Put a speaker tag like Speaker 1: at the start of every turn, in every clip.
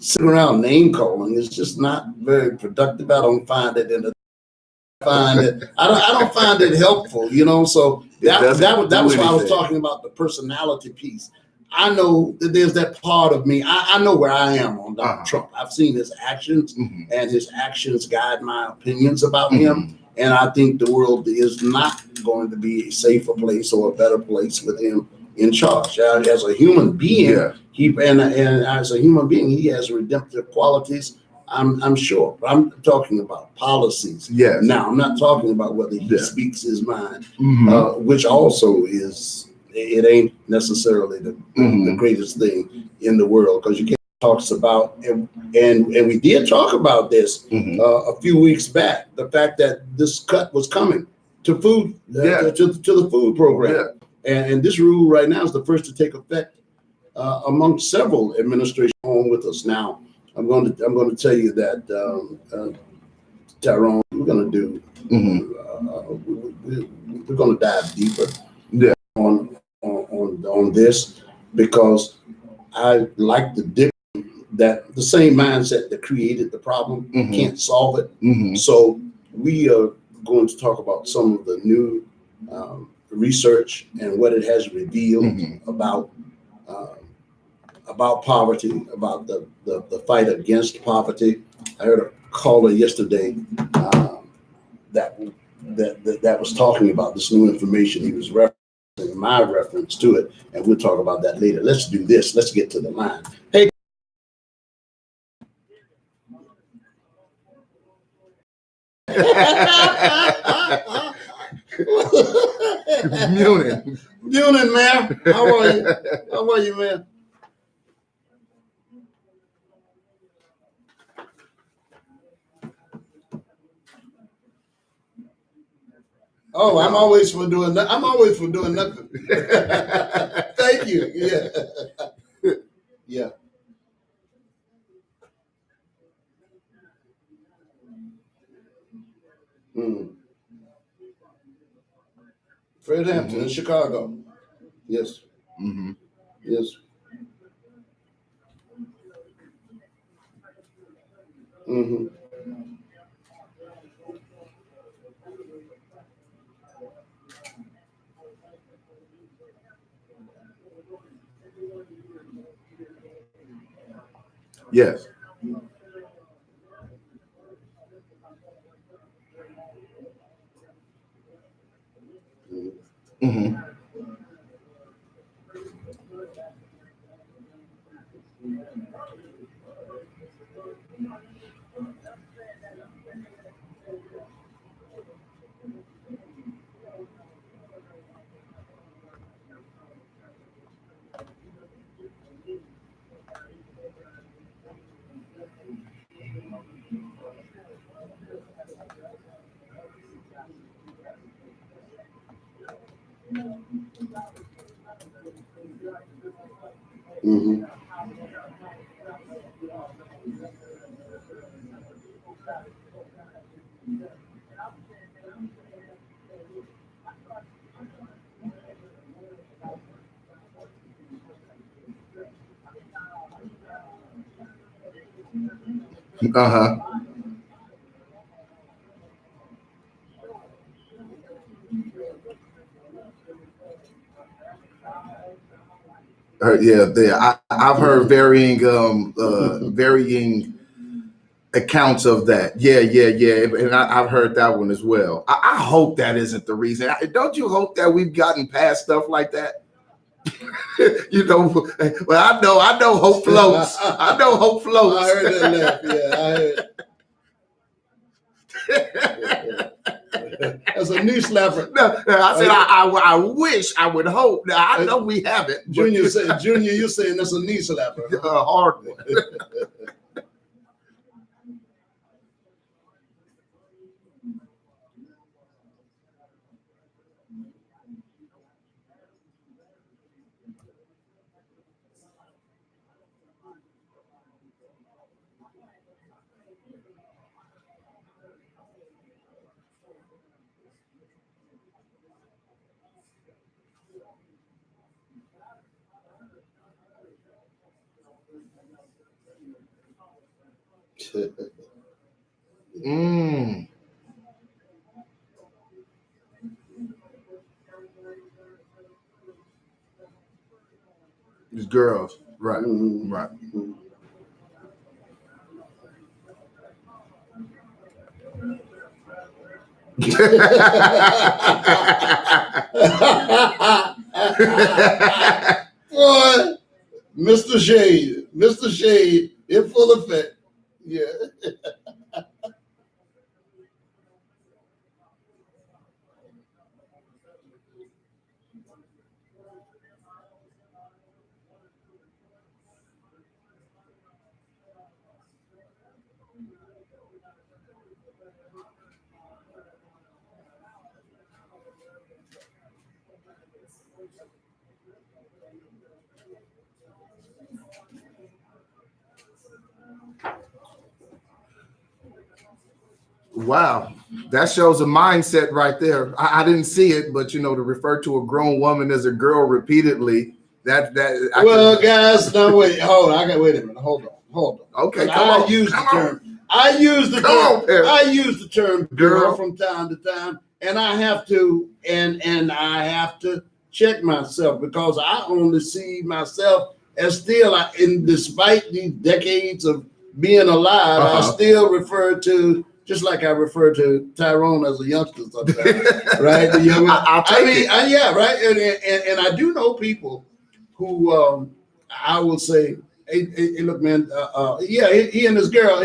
Speaker 1: sitting around name calling is just not very productive. I don't find it I don't find it helpful, you know. So that was why I was talking about the personality piece. I know that there's that part of me. I know where I am on Donald Trump. I've seen his actions, and his actions guide my opinions about him. And I think the world is not going to be a safer place or a better place with him in charge. As a human being, and as a human being, he has redemptive qualities. I'm sure. But I'm talking about policies.
Speaker 2: Yes.
Speaker 1: Now, I'm not talking about whether he speaks his mind, which also is. It ain't necessarily the greatest thing in the world, because you can't talks about and we did talk about this a few weeks back, the fact that this cut was coming to food to the food program, and this rule right now is the first to take effect among several administrations on with us. Now I'm going to tell you that Tyrone, we're going to do we're going to dive deeper on this, because I like the dip that the same mindset that created the problem can't solve it. So we are going to talk about some of the new research and what it has revealed about poverty, about the fight against poverty. I heard a caller yesterday that was talking about this new information. He was referencing my reference to it, and we'll talk about that later. Let's do this. Let's get to the line. Hey. Munin, man. How are you? How are you, man? Oh, I'm always for doing nothing. Thank you. Yeah. Yeah. Fred Hampton in Chicago. Yes. Yes.
Speaker 2: Yes. I've heard varying accounts of that. And I've heard that one as well. I hope that isn't the reason. Don't you hope that we've gotten past stuff like that? You know, well, I know hope floats. I know hope floats.
Speaker 1: I heard that laugh. Yeah, I heard. That's a knee slapper.
Speaker 2: No, I said I wish, I would hope. Now I know we haven't.
Speaker 1: Junior, you're saying that's a knee slapper.
Speaker 2: A hard one. Mm. These girls, right, right.
Speaker 1: Boy, Mr. Shade, in full effect. Yeah.
Speaker 2: Wow, that shows a mindset right there. I didn't see it, but to refer to a grown woman as a girl repeatedly,
Speaker 1: guys, no wait, hold on. Wait a minute, hold on.
Speaker 2: Okay,
Speaker 1: I use the term girl from time to time, and I have to check myself because I only see myself as still, in despite these decades of being alive, I still refer to, just like I refer to Tyrone as a youngster sometimes, right? The young, yeah, right. And I do know people who I will say, hey, look, man, he and his girl,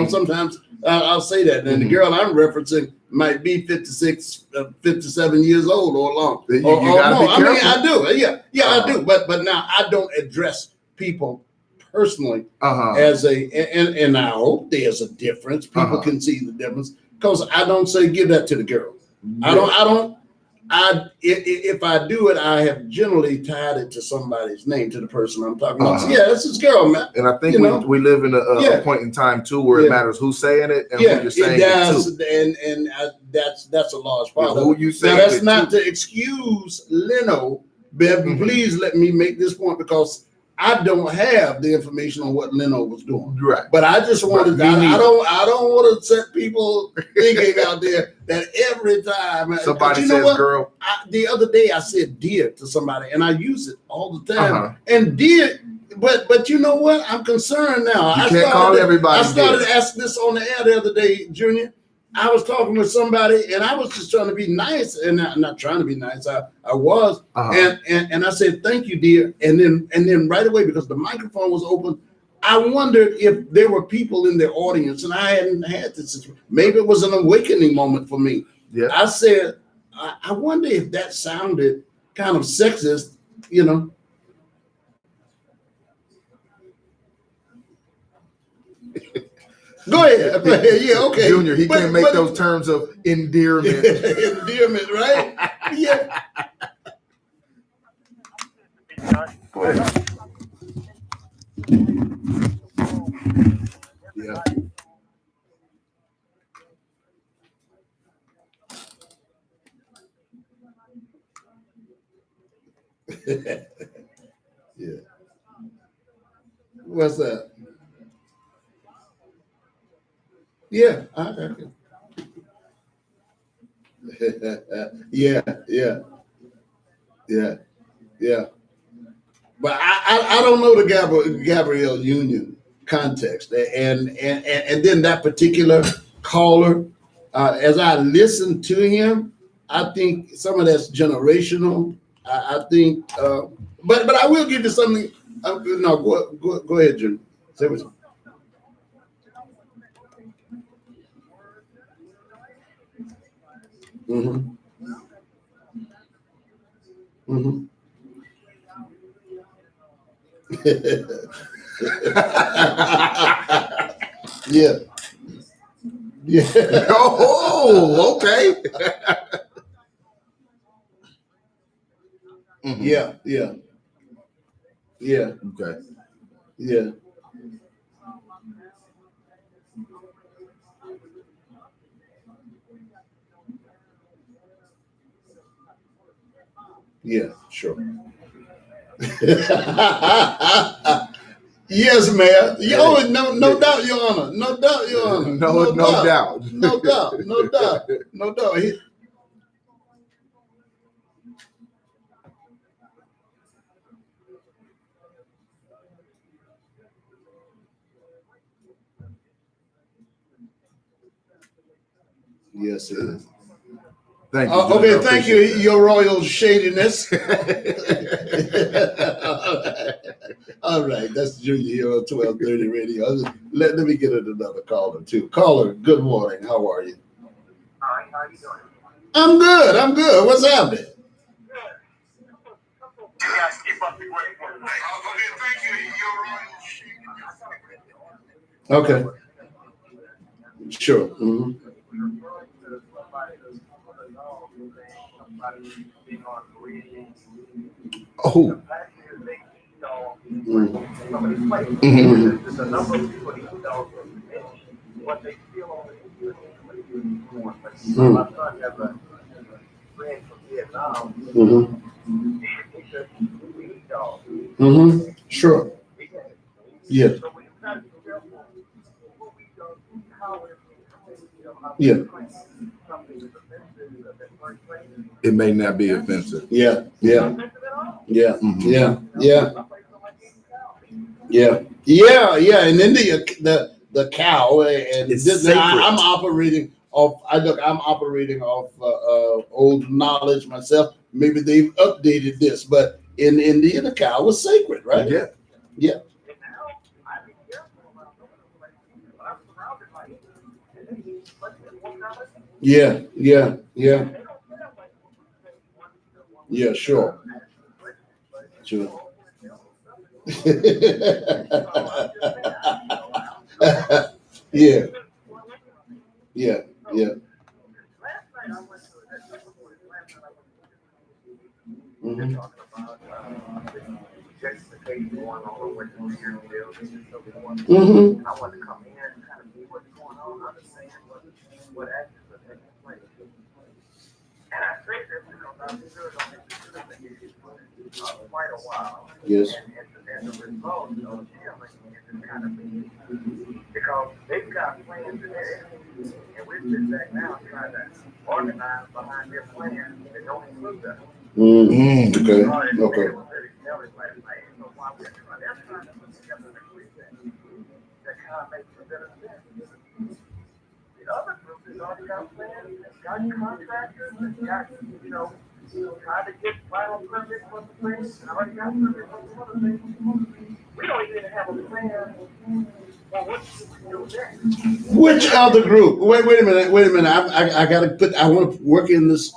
Speaker 1: sometimes I'll say that. And the girl I'm referencing might be 56, 57 years old or long.
Speaker 2: You gotta be careful.
Speaker 1: I do. I do. But now I don't address people personally as and I hope there's a difference. People can see the difference because I don't say give that to the girl. Yeah. If I do it, I have generally tied it to somebody's name, to the person I'm talking about. So, yeah, that's his girl, man.
Speaker 2: And I think we live in a point in time too where it matters who's saying it and who you're saying it to.
Speaker 1: And that's a large part of
Speaker 2: who you saying.
Speaker 1: Now, that's not to excuse Leno, but please let me make this point because I don't have the information on what Leno was doing.
Speaker 2: Right.
Speaker 1: But I just wanted I don't want to set people thinking out there that every time
Speaker 2: somebody says girl.
Speaker 1: The other day I said dear to somebody and I use it all the time. And dear, but you know what? I'm concerned now.
Speaker 2: You can't call everybody.
Speaker 1: I started asking this on the air the other day, Junior. I was talking with somebody and I was just trying to be nice, and I'm not trying to be nice. I was, and I said thank you, dear, and then right away, because the microphone was open, I wondered if there were people in the audience, and I hadn't had this. Maybe it was an awakening moment for me.
Speaker 2: Yeah.
Speaker 1: I said, I wonder if that sounded kind of sexist, Go ahead. Yeah, okay.
Speaker 2: Junior, he can't make those terms of endearment.
Speaker 1: Endearment, right? Yeah.
Speaker 2: Go ahead. Yeah.
Speaker 1: Yeah. What's that? Yeah, I got you. Yeah. But I don't know the Gabrielle Union context, and then that particular caller, as I listened to him, I think some of that's generational. I think, but I will give you something. No, go ahead, Jim. Say what. Yeah.
Speaker 2: Oh, okay.
Speaker 1: Yeah.
Speaker 2: Okay.
Speaker 1: Yeah. Yeah, sure. Yes, Mayor. No doubt, Your Honor. No doubt, Your Honor.
Speaker 2: No doubt.
Speaker 1: No doubt. No doubt. No doubt. Yes, it is.
Speaker 2: Thank you.
Speaker 1: Okay, thank you, Your Royal Shadiness. All right, that's Junior here on 1230 Radio. Let me get another caller, too. Caller, good morning. How are you?
Speaker 3: Hi, how you doing?
Speaker 1: I'm good. I'm good. What's happening? Okay. Sure. Mm-hmm.
Speaker 2: Oh.
Speaker 1: Mm-hmm.
Speaker 3: There's a number of people these dogs are what they feel on the my son has a friend from Vietnam.
Speaker 1: Mm-hmm.
Speaker 3: He's a weed dog.
Speaker 1: Mm-hmm. Sure. Yeah.
Speaker 3: So we got to be careful what we do, how
Speaker 2: Yeah.
Speaker 3: something is offensive at that first place.
Speaker 2: It may not be offensive.
Speaker 1: Yeah. Yeah. Yeah.
Speaker 2: Mhm.
Speaker 1: Yeah. Yeah. Yeah. Yeah. Yeah. And then the cow and
Speaker 2: It's
Speaker 1: this,
Speaker 2: sacred.
Speaker 1: I'm operating off. I'm operating off old knowledge myself. Maybe they've updated this, but in India, the cow was sacred, right?
Speaker 2: Yeah.
Speaker 1: Yeah. Yeah. Yeah. Yeah. Yeah. Sure. Sure. Yeah. Yeah. Yeah. Mm-hmm. Mm-hmm.
Speaker 3: I want to come in and kind of see what's going on, understand what actions are taking place. And I say this because I've been doing this for quite a while.
Speaker 1: Yes.
Speaker 3: And the result of healing is kind of me. Because they've got plans in there, and we're sitting back now trying to organize behind their plans that don't include us.
Speaker 1: Mm-hmm. Okay. Okay.
Speaker 3: Other groups has already got plans, got contractors, got, trying to get final permits for the place, and already got permits for some other things. We don't even have a plan for what to do next.
Speaker 1: Which other group? Wait a minute. I got to put. I want to work in this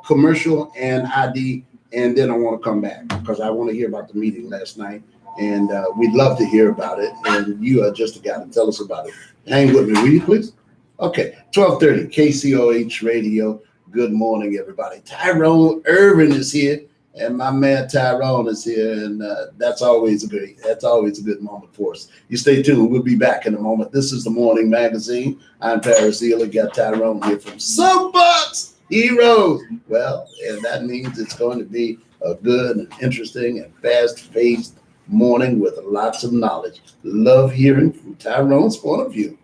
Speaker 1: commercial and ID, and then I want to come back because I want to hear about the meeting last night, and we'd love to hear about it. And you are just the guy to tell us about it. Hang with me, will you, please? Okay, 1230 KCOH Radio. Good morning, everybody. Tyrone Ervin is here, and my man Tyrone is here, and that's always a good moment for us. You stay tuned. We'll be back in a moment. This is the Morning Magazine. I'm Paris Eley. Got Tyrone here from Soapbox Heroes. Well, and that means it's going to be a good and interesting and fast-paced morning with lots of knowledge. Love hearing from Tyrone's point of view.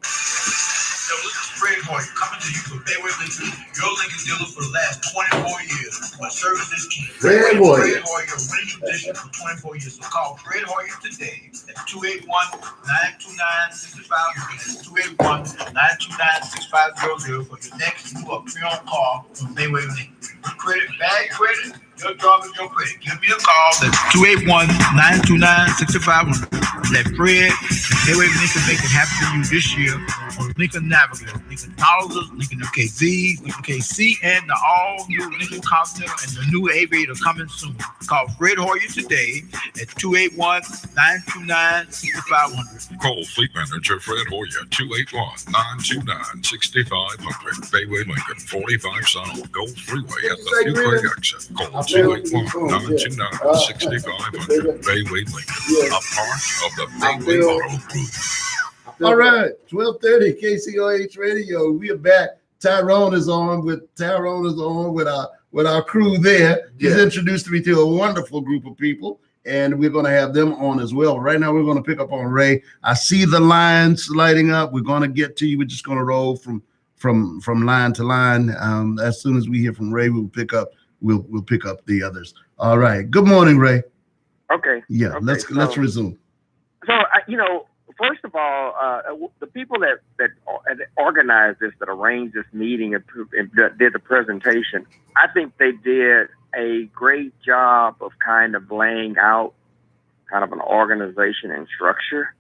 Speaker 4: Fred Hoyer coming to you from Bayway Lincoln, your Lincoln dealer for the last 24 years. My service is key.
Speaker 2: Fred Hoyer.
Speaker 4: Fred Hoyer, winning tradition for 24 years. So call Fred Hoyer today at 281-929-6500. That's 281-929-6500 for your next new or pre-owned car from Bayway Lincoln. Credit, bad credit, your job is your credit. Give me a call. That's 281-929-6500. Let Fred and Bayway Lincoln make it happen for you this year on Lincoln Navigator, Lincoln Thousands, Lincoln MKZ, Lincoln KC, and the all-new Lincoln Continental and the new Aviator coming soon. Call Fred Hoyer today at 281-929-6500.
Speaker 5: Call Fleet Manager Fred Hoyer, 281-929-6500. Bayway Lincoln, 45 South Gold Freeway at the Fuquay exit. Call 281-929-6500. Bayway Lincoln, a part of the Bayway Auto Group.
Speaker 1: All right, 1230 KCOH Radio. We are back. Tyrone is on with our crew there. He's introduced me to a wonderful group of people, and we're going to have them on as well. Right now, we're going to pick up on Ray. I see the lines lighting up. We're going to get to you. We're just going to roll from line to line. As soon as we hear from Ray, we'll pick up the others. All right. Good morning, Ray.
Speaker 3: Okay.
Speaker 1: Yeah.
Speaker 3: Okay,
Speaker 1: Let's resume.
Speaker 3: So first of all, the people that organized this, that arranged this meeting and did the presentation, I think they did a great job of kind of laying out kind of an organization and structure.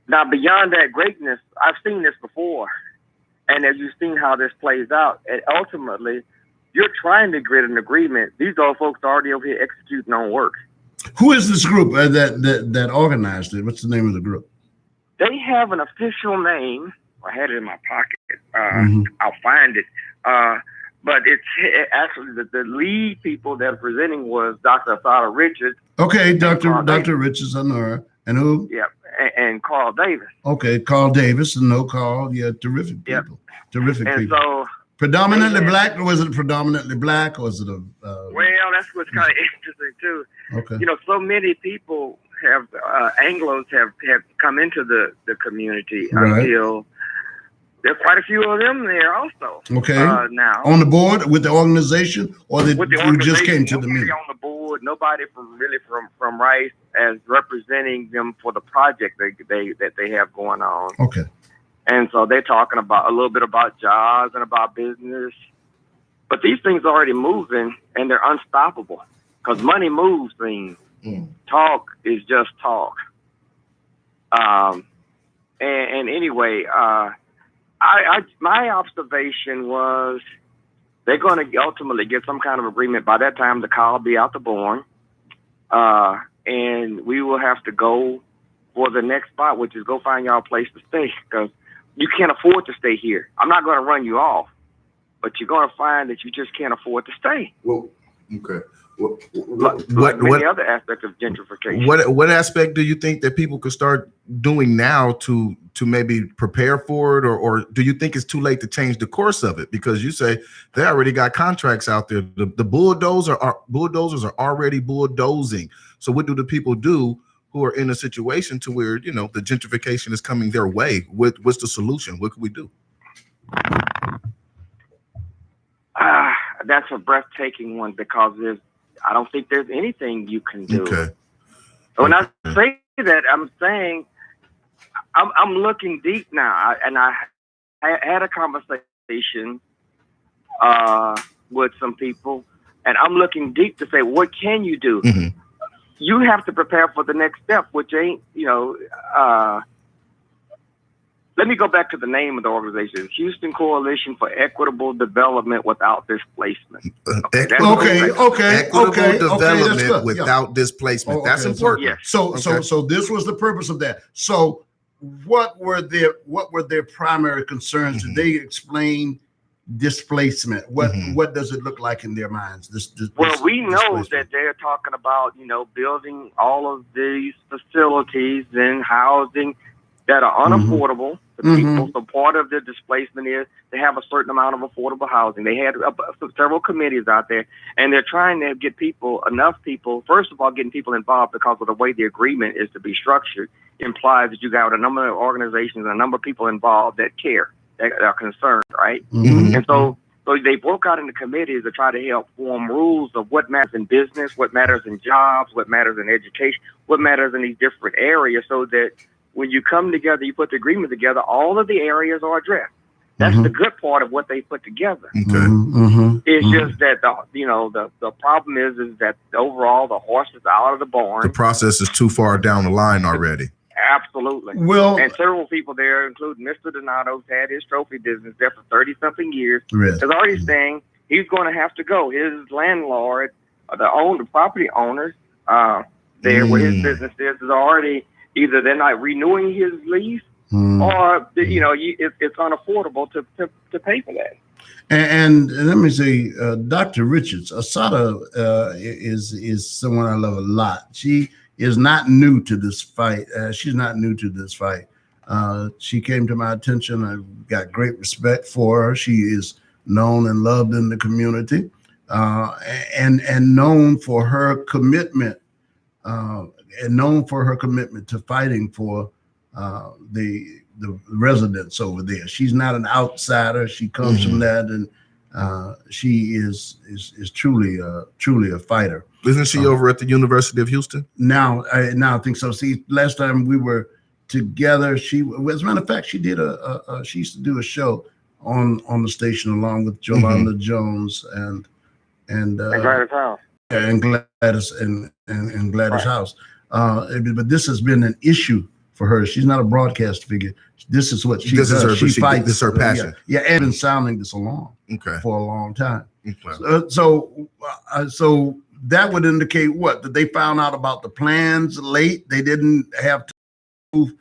Speaker 3: Now, beyond that greatness, I've seen this before. And as you've seen how this plays out, and ultimately, you're trying to get an agreement. These old folks are already over here executing on work.
Speaker 1: Who is this group that organized it? What's the name of the group?
Speaker 3: They have an official name. I had it in my pocket. I'll find it. But it's actually the lead people that are presenting was Dr. Asada Richards.
Speaker 1: Okay, Dr. Richards, I know her. And who?
Speaker 3: Yep, and Carl Davis.
Speaker 1: Okay, Carl Davis. No, Carl. Yeah, terrific people.
Speaker 3: Yep.
Speaker 1: Terrific
Speaker 3: And
Speaker 1: people.
Speaker 3: so
Speaker 1: Predominantly black, or was it predominantly black, or was it a?
Speaker 3: Well, that's what's kind of interesting too.
Speaker 1: Okay.
Speaker 3: So many people have Anglos have come into the community until there's quite a few of them there also.
Speaker 1: Okay.
Speaker 3: Now
Speaker 1: on the board with the organization, or who just came to the meeting?
Speaker 3: On the board, nobody from Rice as representing them for the project that they have going on.
Speaker 1: Okay.
Speaker 3: And so they're talking about a little bit about jobs and about business. But these things are already moving, and they're unstoppable because money moves things. Talk is just talk. And anyway, my observation was they're going to ultimately get some kind of agreement. By that time, the car will be out the barn. And we will have to go for the next spot, which is go find y'all a place to stay because you can't afford to stay here. I'm not going to run you off, but you're going to find that you just can't afford to stay.
Speaker 2: Well, okay.
Speaker 3: Like many other aspects of gentrification.
Speaker 2: What aspect do you think that people could start doing now to maybe prepare for it, or do you think it's too late to change the course of it? Because you say they already got contracts out there. The bulldozers are already bulldozing. So what do the people do who are in a situation to where, the gentrification is coming their way? What's the solution? What can we do?
Speaker 3: That's a breathtaking one because I don't think there's anything you can do.
Speaker 2: Okay.
Speaker 3: When I say that, I'm saying I'm looking deep now, and I had a conversation with some people, and I'm looking deep to say, what can you do?
Speaker 2: Mm-hmm.
Speaker 3: You have to prepare for the next step, which ain't, let me go back to the name of the organization, Houston Coalition for Equitable Development Without Displacement.
Speaker 2: Equitable development without displacement.
Speaker 1: Okay,
Speaker 2: that's important.
Speaker 3: Yes.
Speaker 1: So this was the purpose of that. So what were their primary concerns? Did they explain displacement? What does it look like in their minds?
Speaker 3: We know that they're talking about, building all of these facilities and housing that are unaffordable to people. So part of the displacement is to have a certain amount of affordable housing. They had several committees out there, and they're trying to get enough people, first of all, getting people involved because of the way the agreement is to be structured implies that you got a number of organizations and a number of people involved that care, that are concerned, right? And so they broke out into committees to try to help form rules of what matters in business, what matters in jobs, what matters in education, what matters in these different areas, so that when you come together, you put the agreement together, all of the areas are addressed. That's the good part of what they put together.
Speaker 2: Okay.
Speaker 3: It's just that the problem is that overall the horse is out of the barn.
Speaker 2: The process is too far down the line already.
Speaker 3: Absolutely.
Speaker 1: Well,
Speaker 3: and several people there, including Mr. Donato's had his trophy business there for 30-something years.
Speaker 1: Really?
Speaker 3: Is already saying he's going to have to go. His landlord, the property owners there where his business is already either they're not renewing his lease or it's unaffordable to pay for that.
Speaker 1: And let me say, Dr. Richards, Asada is someone I love a lot. She is not new to this fight. She's not new to this fight. She came to my attention. I've got great respect for her. She is known and loved in the community, and known for her commitment
Speaker 6: and known for her commitment to fighting for the residents over there. She's not an outsider. She comes from that, and she is truly a fighter.
Speaker 2: Isn't she over at the University of Houston?
Speaker 6: Now I think so. See, last time we were together, as a matter of fact, she did she used to do a show on the station along with Jolanda Jones and
Speaker 3: Gladys House.
Speaker 6: And Gladys and Gladys House. But this has been an issue for her. She's not a broadcast figure. This is what she does. She fights.
Speaker 2: This is her passion.
Speaker 6: And been sounding this along for a long time.
Speaker 2: Okay.
Speaker 6: So that would indicate what? That they found out about the plans late. They didn't have to move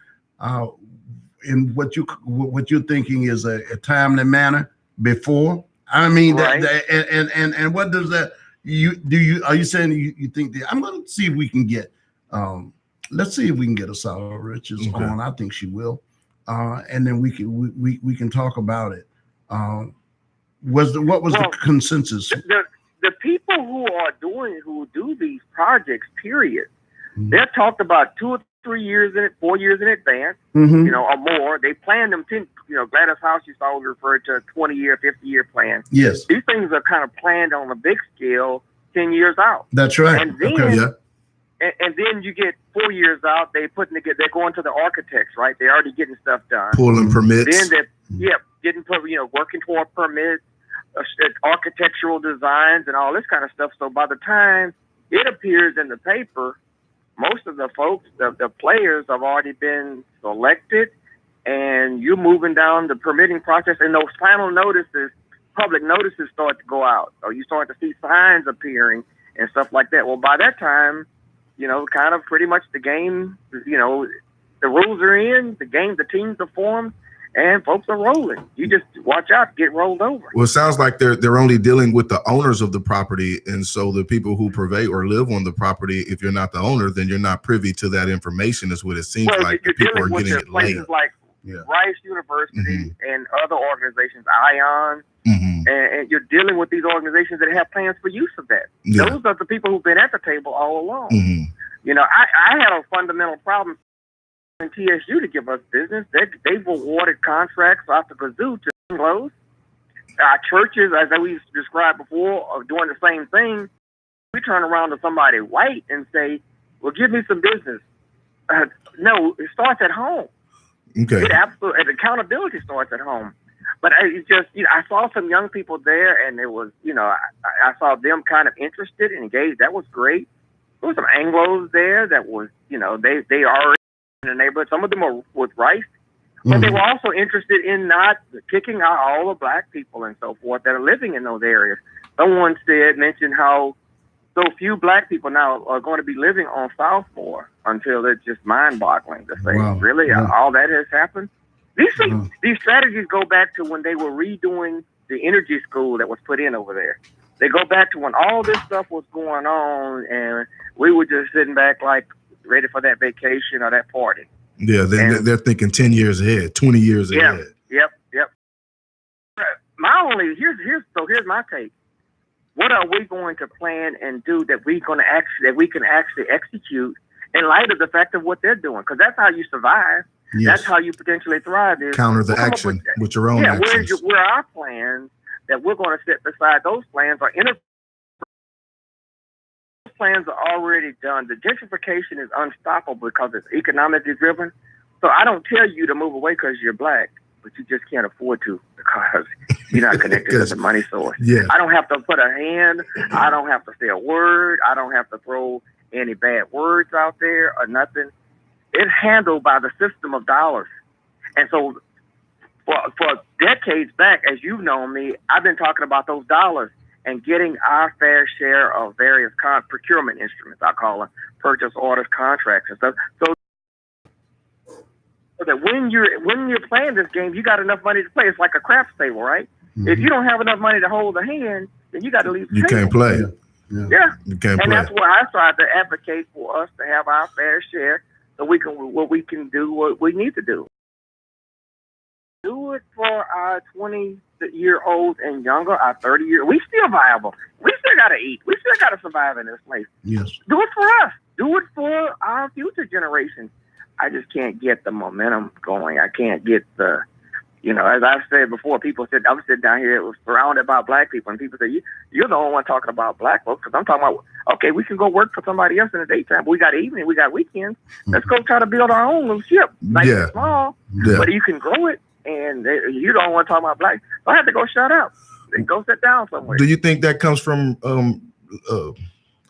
Speaker 6: in what you're thinking is a timely manner before. I mean, and what does that? Are you saying you think that I'm going to see if we can get let's see if we can get Asala Riches on. I think she will, and then we can talk about it. What was the consensus?
Speaker 3: The people who do these projects, period, they're talked about 2 or 3 years 4 years in advance, or more. They plan them 10. Gladys House used to always refer to a 20-year, 50-year plan.
Speaker 6: Yes,
Speaker 3: these things are kind of planned on a big scale, 10 years out.
Speaker 6: That's right.
Speaker 3: And then, and then you get 4 years out. They're going to the architects, right? They're already getting stuff done,
Speaker 2: pulling permits.
Speaker 3: Then working toward permits, architectural designs, and all this kind of stuff. So by the time it appears in the paper, most of the folks, the players, have already been selected, and you're moving down the permitting process, and those final notices, public notices, start to go out, or you start to see signs appearing and stuff like that. Well, by that time, kind of pretty much the game, the rules are in, the teams are formed, and folks are rolling. You just watch out to get rolled over.
Speaker 2: Well, it sounds like they're only dealing with the owners of the property, and so the people who purvey or live on the property, if you're not the owner, then you're not privy to that information, is what it seems like. The people are getting it late.
Speaker 3: Like Rice University and other organizations, ION, and you're dealing with these organizations that have plans for use of that. Those are the people who've been at the table all along. I had a fundamental problem in TSU to give us business. They've awarded contracts off the kazoo to Anglos. Churches, as we described before, are doing the same thing. We turn around to somebody white and say, well, give me some business. No, it starts at home.
Speaker 2: Okay.
Speaker 3: Accountability starts at home. But it's just, I saw some young people there, and it was, I saw them kind of interested and engaged. That was great. There were some Anglos there that was, they are in the neighborhood. Some of them were with Rice, but they were also interested in not kicking out all the black people and so forth that are living in those areas. Someone mentioned how so few black people now are going to be living on Southmore until it's just mind-boggling to say, really, all that has happened. These strategies go back to when they were redoing the energy school that was put in over there. They go back to when all this stuff was going on, and we were just sitting back like ready for that vacation or that party.
Speaker 2: Yeah, they're thinking 10 years ahead, 20 years ahead.
Speaker 3: Yep. Here's my take. What are we going to plan and do that we can actually execute in light of the fact of what they're doing? Because that's how you survive. Yes. That's how you potentially thrive.
Speaker 2: Counter the action with your own actions.
Speaker 3: Where our plans that we're going to set beside those plans are plans are already done. The gentrification is unstoppable because it's economically driven. So I don't tell you to move away because you're black, but you just can't afford to because you're not connected to the money source.
Speaker 2: Yeah.
Speaker 3: I don't have to put a hand. I don't have to say a word. I don't have to throw any bad words out there or nothing. It's handled by the system of dollars. And so for decades back, as you've known me, I've been talking about those dollars and getting our fair share of various procurement instruments. I call them purchase orders, contracts, and stuff. So that when you're playing this game, you got enough money to play. It's like a craps table, right? If you don't have enough money to hold the hand, then you got to leave the table.
Speaker 2: Can't play.
Speaker 3: Yeah.
Speaker 2: You can't play.
Speaker 3: And that's why I tried to advocate for us to have our fair share so we can do what we need to do. Do it for our 20-year-olds and younger, our 30-year. We still viable. We still got to eat. We still got to survive in this place.
Speaker 6: Yes.
Speaker 3: Do it for us. Do it for our future generations. I just can't get the momentum going. I can't get the, as I've said before, people said, I'm sitting down here, it was surrounded by black people, and people say, you're the only one talking about black folks, because I'm talking about, okay, we can go work for somebody else in the daytime, but we got evening, we got weekends. Let's go try to build our own little ship, nice and small, but you can grow it, and you don't want to talk about black. So I have to go shut up. Go sit down somewhere.
Speaker 2: Do you think that comes from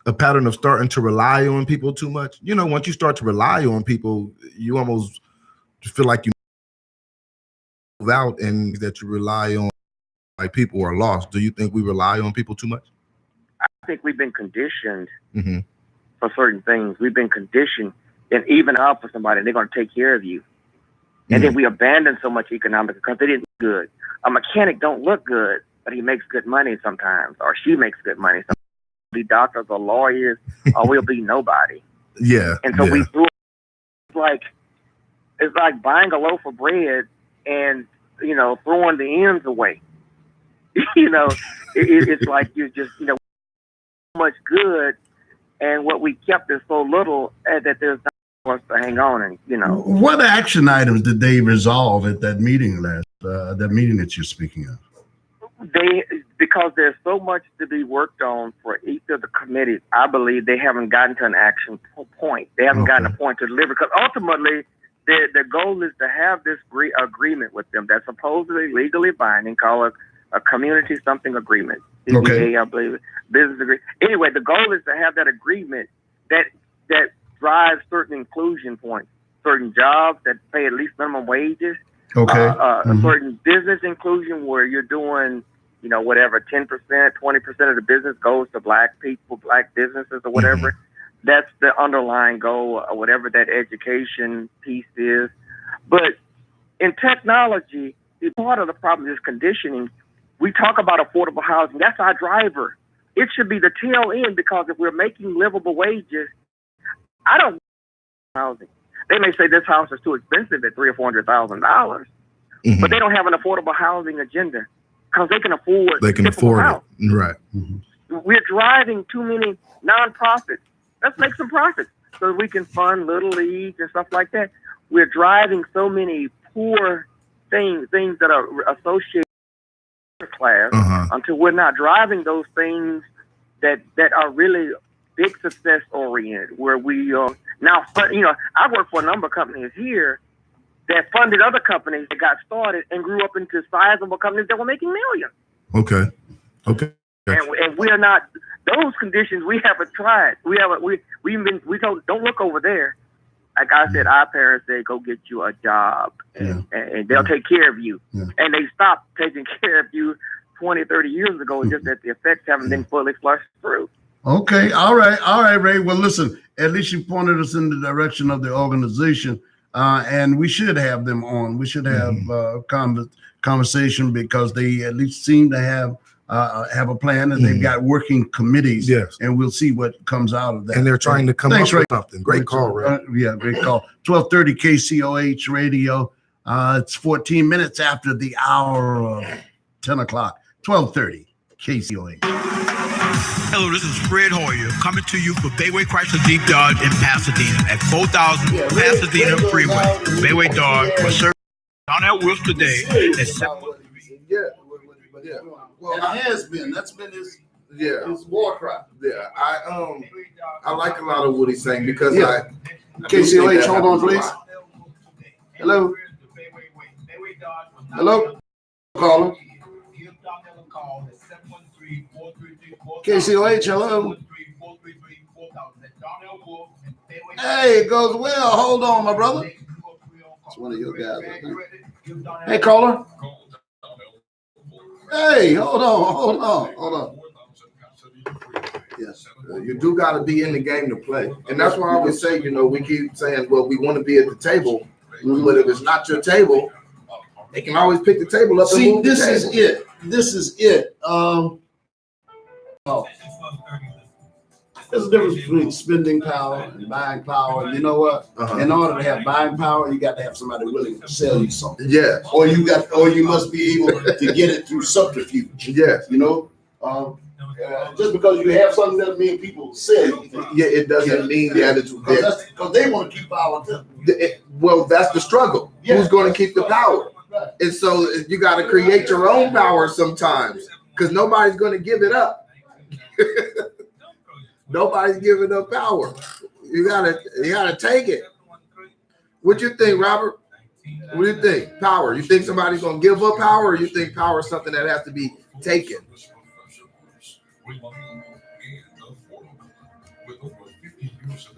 Speaker 2: a pattern of starting to rely on people too much? Once you start to rely on people, you almost feel like you move out and that you rely on, like, people are lost. Do you think we rely on people too much?
Speaker 3: I think we've been conditioned for certain things. We've been conditioned and even up for somebody, and they're going to take care of you. And then we abandon so much economics because they didn't look good. A mechanic don't look good, but he makes good money sometimes, or she makes good money. Sometimes we'll be doctors or lawyers, or we'll be nobody.
Speaker 2: Yeah.
Speaker 3: And so we threw it's like buying a loaf of bread and throwing the ends away. It's like you're just so much good, and what we kept is so little that there's not much to hang on. And
Speaker 6: what action items did they resolve at that meeting that meeting that you're speaking of?
Speaker 3: Because there's so much to be worked on for each of the committees, I believe they haven't gotten to an action point. They haven't gotten a point to deliver, because ultimately the goal is to have this agreement with them that's supposedly legally binding, called a community something agreement. CBA, I believe, business agreement. Anyway, the goal is to have that agreement that drives certain inclusion points, certain jobs that pay at least minimum wages, a certain business inclusion where you're doing, whatever, 10%, 20% of the business goes to black people, black businesses or whatever. That's the underlying goal, or whatever that education piece is. But in technology, part of the problem is conditioning. We talk about affordable housing. That's our driver. It should be the tail end, because if we're making livable wages, I don't housing. They may say this house is too expensive at $300,000 or $400,000, but they don't have an affordable housing agenda, because they can afford.
Speaker 2: They can afford it, right?
Speaker 3: We're driving too many nonprofits. Let's make some profits so we can fund little leagues and stuff like that. We're driving so many poor things that are associated with the class, until we're not driving those things that are really big success oriented, where we now, I work for a number of companies here that funded other companies that got started and grew up into sizable companies that were making millions. Okay. And we're not, those conditions we haven't tried. We've been told, don't look over there. Like I said, our parents said, go get you a job and they'll take care of you. And they stopped taking care of you 20, 30 years ago, just that the effects haven't been fully flushed through.
Speaker 6: Okay. All right, Ray. Well, listen, at least you pointed us in the direction of the organization, and we should have them on. We should have conversation, because they at least seem to have a plan, and they've got working committees.
Speaker 2: Yes.
Speaker 6: And we'll see what comes out of that.
Speaker 2: And they're trying to come up
Speaker 6: Ray.
Speaker 2: with something. Great call, Ray.
Speaker 6: Great call. 12:30 KCOH radio. It's 14 minutes after the hour of 10 o'clock. 12:30 KCOH.
Speaker 4: Hello, this is Fred Hoyer coming to you for Bayway Chrysler Jeep Dodge in Pasadena at 4000 Pasadena Freeway. Bayway Dodge for service on our wheels today at 713.
Speaker 6: Well, it has been. That's been his war cry.
Speaker 2: Yeah, I like a lot of what he's saying, because
Speaker 6: KCOH, hold on, please. Hello. Hello. Caller. KCOH, hello. Hey, it goes well. Hold on, my brother. It's one of your guys. Hey, caller. Hey, hold on.
Speaker 2: Yes, you do got to be in the game to play, and that's why I always say, we keep saying, well, we want to be at the table, but if it's not your table, they can always pick the table up.
Speaker 6: See, this is it. There's a difference between spending power and buying power. You know what? In order to have buying power, you got to have somebody willing to sell you something.
Speaker 2: Yeah.
Speaker 6: Or you must be able to get it through subterfuge.
Speaker 2: Yes.
Speaker 1: Just because you have something doesn't mean people say it.
Speaker 2: Yeah, it doesn't mean that it's
Speaker 1: because they want to keep power too.
Speaker 2: Well, that's the struggle.
Speaker 1: Yeah.
Speaker 2: Who's going to keep the power?
Speaker 1: Right.
Speaker 2: And so you got to create your own power sometimes, because nobody's going to give it up. Nobody's giving up power. You gotta take it. What you think, Robert? What do you think? Power. You think somebody's gonna give up power, or you think power is something that has to be taken?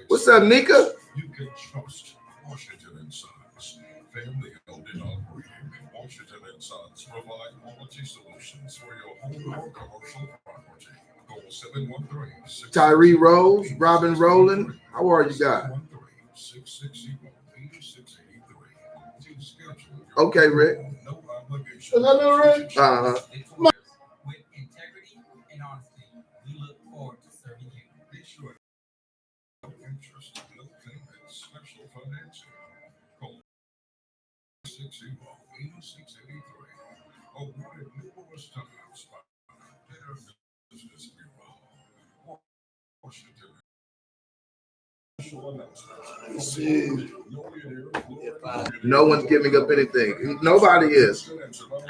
Speaker 2: What's up, Nika?
Speaker 5: You can trust Washington & Sons, family owned and operated. Washington & Sons provide quality solutions for your home or commercial property. Call 713.
Speaker 2: Tyree Rose, Robin Rowland. How are you guys? Okay, Rick.
Speaker 5: No obligation.
Speaker 1: Is that little Rick?
Speaker 2: Uh-huh.
Speaker 7: With integrity and honesty, we look forward to serving you.
Speaker 5: Be sure no interest, no payment, special financing. Call 680-8683. Awarded numerous times by Better Business Bureau. Washington.
Speaker 2: No one's giving up anything. Nobody is.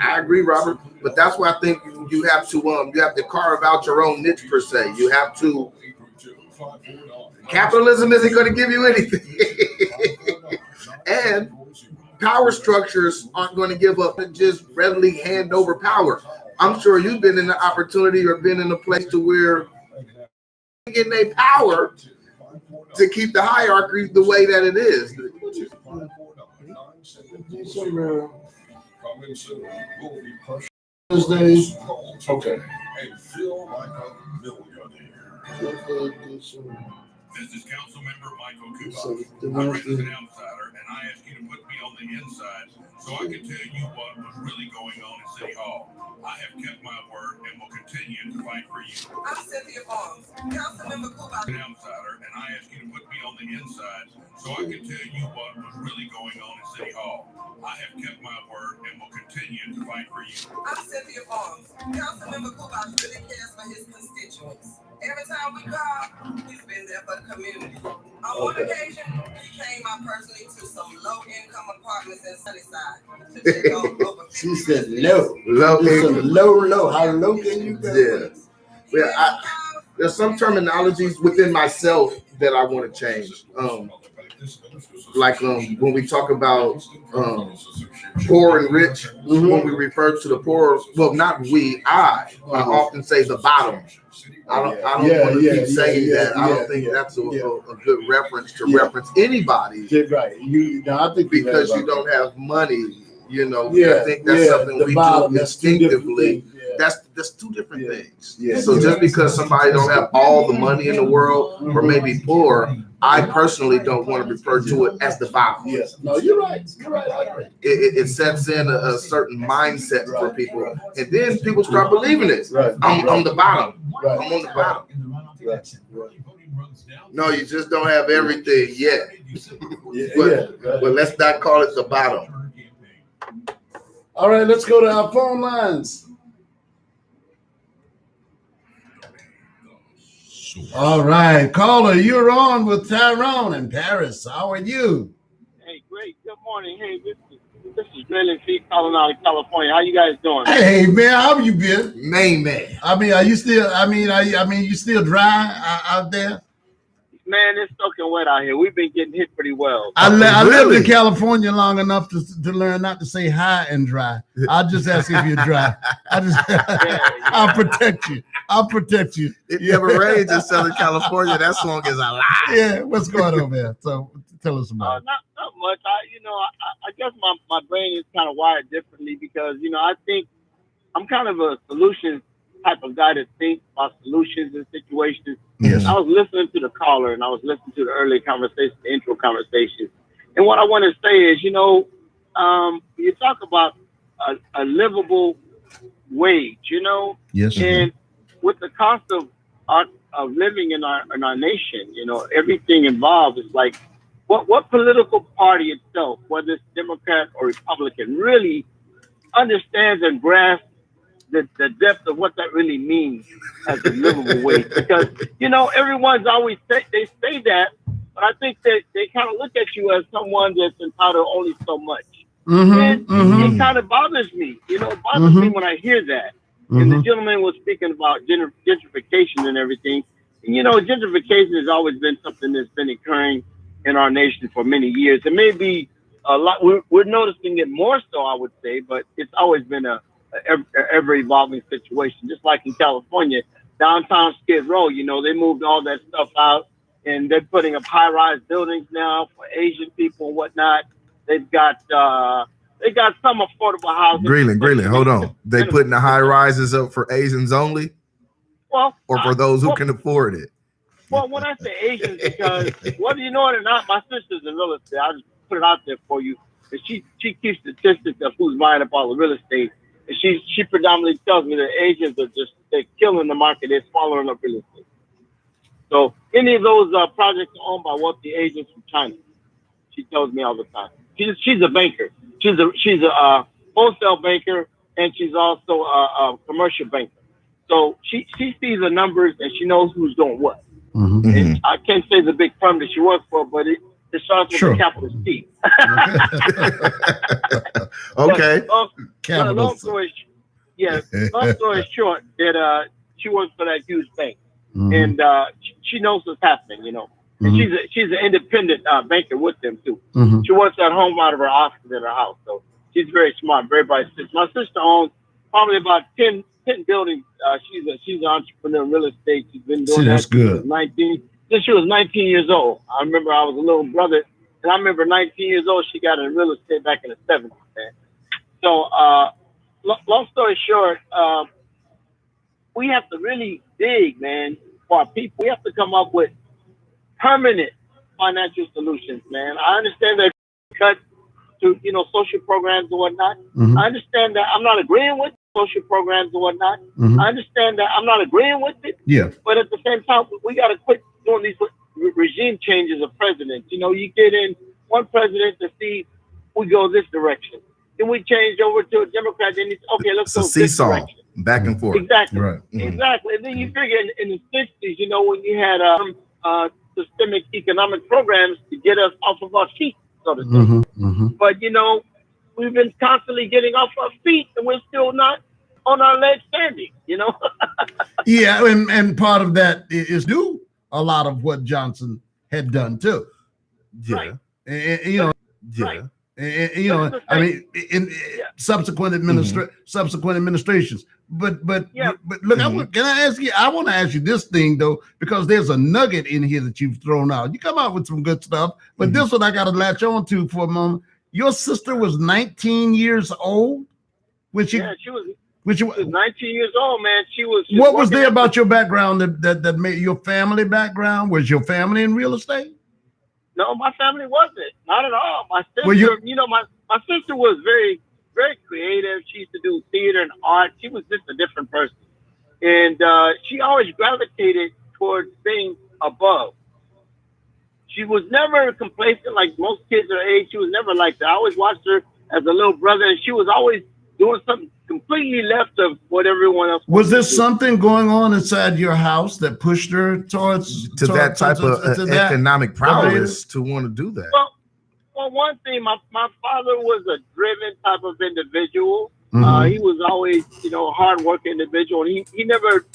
Speaker 2: I agree, Robert. But that's why I think you have to carve out your own niche per se. You have to. Capitalism isn't going to give you anything, and power structures aren't going to give up and just readily hand over power. I'm sure you've been in the opportunity or been in a place to where getting a power to keep the hierarchy the way that it is.
Speaker 1: Okay.
Speaker 5: And feel like a millionaire.
Speaker 8: This is Council Member Michael Kuba. I'm Rick as an outsider, and I ask you to put me on the inside so I can tell you what was really going on at City Hall. I have kept my word and will continue to fight for you.
Speaker 9: I'm Cynthia Barnes, Council Member Kuba.
Speaker 8: An outsider, and I ask you to put me on the inside so I can tell you what was really going on at City Hall. I have kept my word and will continue to fight for you.
Speaker 9: I'm Cynthia Barnes, Council Member Kuba really cares for his constituents. Every time we call, he's been there for the community. On one occasion, he came out personally to some low-income apartments in Sunnyside to check on over.
Speaker 1: She said low.
Speaker 2: Low.
Speaker 1: Low. How low can you go?
Speaker 2: Yeah. There's some terminologies within myself that I want to change. Like when we talk about poor and rich, when we refer to the poor, well, not we, I often say the bottom. I don't want to keep saying that. I don't think that's a good reference to reference anybody.
Speaker 1: Right. I think
Speaker 2: because you don't have money, I think that's something we do instinctively. That's two different things. Yeah. So just because somebody don't have all the money in the world or maybe poor, I personally don't want to refer to it as the bottom.
Speaker 1: Yes. No, you're right. You're right. I agree.
Speaker 2: It sets in a certain mindset for people, and then people start believing it.
Speaker 1: Right.
Speaker 2: I'm the bottom.
Speaker 1: Right.
Speaker 2: I'm on the bottom.
Speaker 1: Right.
Speaker 2: No, you just don't have everything yet. But let's not call it the bottom.
Speaker 1: All right, let's go to our phone lines. All right, caller, you're on with Tyrone in Paris. How are you?
Speaker 3: Hey, great. Good morning. Hey, this is Drilling Feet calling out of California. How you guys doing?
Speaker 1: Hey, man, how you been?
Speaker 2: Man.
Speaker 1: I mean, are you still? You still dry out there?
Speaker 3: Man, it's soaking wet out here. We've been getting hit pretty well.
Speaker 1: I lived in California long enough to learn not to say high and dry. I'll just ask if you're dry. I'll protect you.
Speaker 2: It never rains in Southern California. That's long as I lie.
Speaker 1: Yeah, what's going on there? So tell us about it.
Speaker 3: Not much. I guess my brain is kind of wired differently because, I think I'm kind of a solution type of guy that thinks about solutions and situations.
Speaker 1: Yes.
Speaker 3: I was listening to the caller and I was listening to the early conversation, the intro conversation. And what I want to say is, you talk about a livable wage,
Speaker 1: Yes.
Speaker 3: And with the cost of living in our nation, everything involved is like, what political party itself, whether it's Democrat or Republican, really understands and grasps the depth of what that really means as a livable wage. Because, everyone's always they say that, but I think that they kind of look at you as someone that's entitled only so much. And it kind of bothers me. It bothers me when I hear that. And the gentleman was speaking about gentrification and everything. And, gentrification has always been something that's been occurring in our nation for many years. It may be a lot. We're noticing it more so, I would say, but it's always been a ever evolving situation. Just like in California, downtown Skid Row, they moved all that stuff out, and they're putting up high-rise buildings now for Asian people and whatnot. They've got some affordable housing.
Speaker 2: Greeley, hold on. They putting the high rises up for Asians only, or for those who can afford it?
Speaker 3: Well, when I say Asians, because whether you know it or not, my sister's in real estate. I'll just put it out there for you. And she keeps statistics of who's buying up all the real estate. And she predominantly tells me that Asians are they're killing the market. They're swallowing up real estate. So any of those projects are owned by wealthy Asians from China. She tells me all the time. She's a banker. She's a wholesale banker, and she's also a commercial banker. So she sees the numbers and she knows who's doing what. And I can't say the big firm that she works for, but it starts with a capital C.
Speaker 2: Okay.
Speaker 3: But, long story short, that she works for that huge bank, and she knows what's happening, And she's an independent banker with them too. She works at home out of her office at her house, so she's very smart, very bright. My sister owns probably about 10 buildings. She's an entrepreneur in real estate. She's been doing that since she was 19 years old. I remember I was a little brother, and I remember 19 years old, she got in real estate back in the 70s, man. So, long story short, we have to really dig, man, for our people. We have to come up with permanent financial solutions, man. I understand that cut to, social programs and whatnot. I understand that I'm not agreeing with social programs and whatnot. I understand that I'm not agreeing with it.
Speaker 6: Yeah.
Speaker 3: But at the same time, we got to quit doing these regime changes of presidents. You get in one president to see we go this direction. Then we change over to a Democrat. Then it's okay, let's go this direction.
Speaker 2: Back and forth.
Speaker 3: Exactly.
Speaker 6: Right.
Speaker 3: Exactly. And then you figure in the 60s, when you had systemic economic programs to get us off of our feet, so to say. But, we've been constantly getting off our feet and we're still not on our legs standing,
Speaker 6: Yeah, and part of that is due a lot of what Johnson had done too.
Speaker 2: Yeah.
Speaker 3: Right.
Speaker 6: And,
Speaker 3: Right.
Speaker 6: And, I mean, in subsequent administrations. But look, can I ask you? I want to ask you this thing though, because there's a nugget in here that you've thrown out. You come out with some good stuff, but this one I got to latch on to for a moment. Your sister was 19 years old,
Speaker 3: she was 19 years old, man.
Speaker 6: What was there about your background that made your family background? Was your family in real estate?
Speaker 3: No, my family wasn't. Not at all. My sister, my sister was very, very creative. She used to do theater and art. She was just a different person. And she always gravitated towards being above. She was never complacent like most kids her age. She was never like that. I always watched her as a little brother, and she was always doing something completely left of what everyone else
Speaker 6: was. There something going on inside your house that pushed her towards
Speaker 2: that type of economic prowess to want to do that?
Speaker 3: Well, one thing, my father was a driven type of individual. He was always, hardworking individual, and he never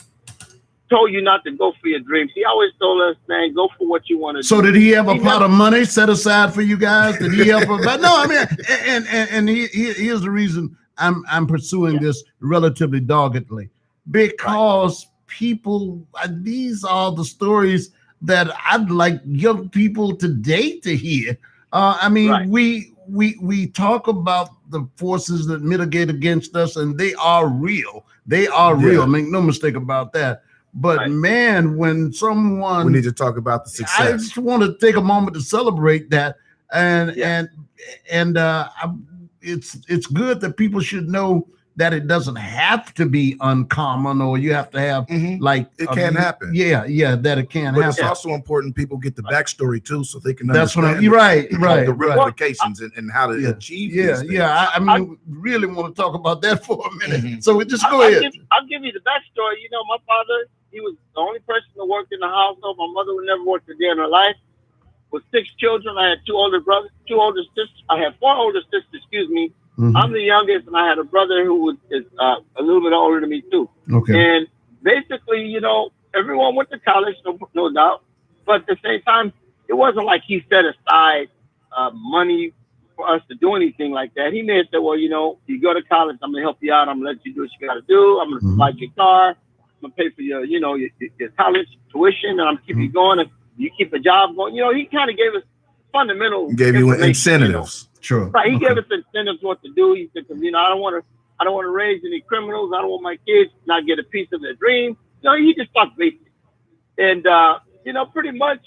Speaker 3: told you not to go for your dreams. He always told us, man, go for what you want to do.
Speaker 6: So did he have a pot of money set aside for you guys? Did he help? But no, I mean, and here's the reason I'm pursuing this relatively doggedly, because people, these are the stories that I'd like young people today to hear. I mean, we talk about the forces that mitigate against us, and they are real. They are real. Make no mistake about that. But man, when someone,
Speaker 2: we need to talk about the success.
Speaker 6: I just want to take a moment to celebrate that, and it's good that people should know that it doesn't have to be uncommon, or you have to have like
Speaker 2: it can happen.
Speaker 6: Yeah, that it can
Speaker 2: but
Speaker 6: happen.
Speaker 2: It's also important people get the backstory too, so they can
Speaker 6: That's what
Speaker 2: understand.
Speaker 6: I'm right.
Speaker 2: The ramifications and how to achieve. These things.
Speaker 6: I mean, really want to talk about that for a minute. So we just go ahead.
Speaker 3: I'll give you the backstory. You know, my father, he was the only person that worked in the household. My mother would never work a day in her life. With 6 children, I had 2 older brothers, 2 older sisters. I had 4 older sisters. Excuse me. I'm the youngest, and I had a brother who is a little bit older than me too.
Speaker 6: Okay.
Speaker 3: And basically, you know, everyone went to college, no doubt. But at the same time, it wasn't like he set aside money for us to do anything like that. He may have said, well, you know, you go to college, I'm gonna help you out. I'm gonna let you do what you got to do. I'm gonna provide your car. I'm gonna pay for your, you know, your college tuition, and I'm keeping you going. If you keep a job going, you know, he kind of gave us fundamental.
Speaker 2: Gave you incentives.
Speaker 3: You know?
Speaker 6: Sure.
Speaker 3: Right. He gave us incentives what to do. He said, because, you know, I don't want to raise any criminals. I don't want my kids to not get a piece of their dream. You know, he just talked basic. And, you know, pretty much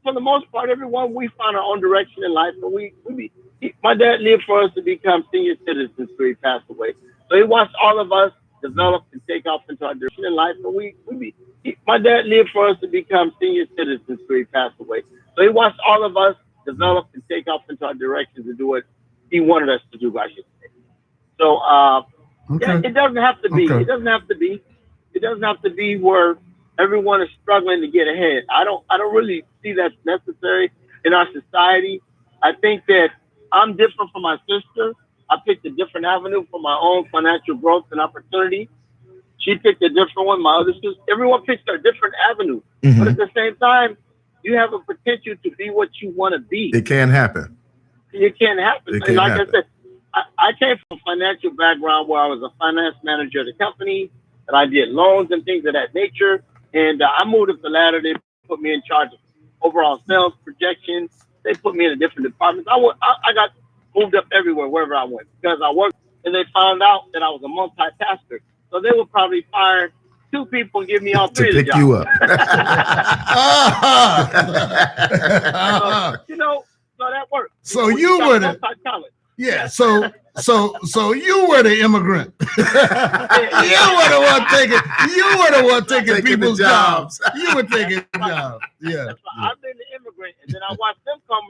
Speaker 3: for the most part, everyone, we found our own direction in life. And my dad lived for us to become senior citizens before he passed away. So he watched all of us develop and take off into our direction in life. And my dad lived for us to become senior citizens before he passed away. So he watched all of us develop and take off into our directions to do what he wanted us to do, I should say. So, yeah, it doesn't have to be. It doesn't have to be. It doesn't have to be where everyone is struggling to get ahead. I don't really see that's necessary in our society. I think that I'm different from my sister. I picked a different avenue for my own financial growth and opportunity. She picked a different one. My other sister, everyone picks a different avenue. But at the same time, you have a potential to be what you want to be.
Speaker 2: It can happen.
Speaker 3: It can happen.
Speaker 2: It can
Speaker 3: like
Speaker 2: happen.
Speaker 3: I said, I came from a financial background where I was a finance manager at a company, and I did loans and things of that nature. And I moved up the ladder. They put me in charge of overall sales projections. They put me in a different departments. I got moved up everywhere, wherever I went, because I worked. And they found out that I was a multitasker. So they would probably fire 2 people and give me all 3
Speaker 2: to
Speaker 3: of the
Speaker 2: pick you up.
Speaker 3: So, you know, so that worked.
Speaker 6: So you were the So you were the immigrant. You were the one taking people's jobs. You were taking jobs. Yeah.
Speaker 3: I've been the immigrant, and then I watched them come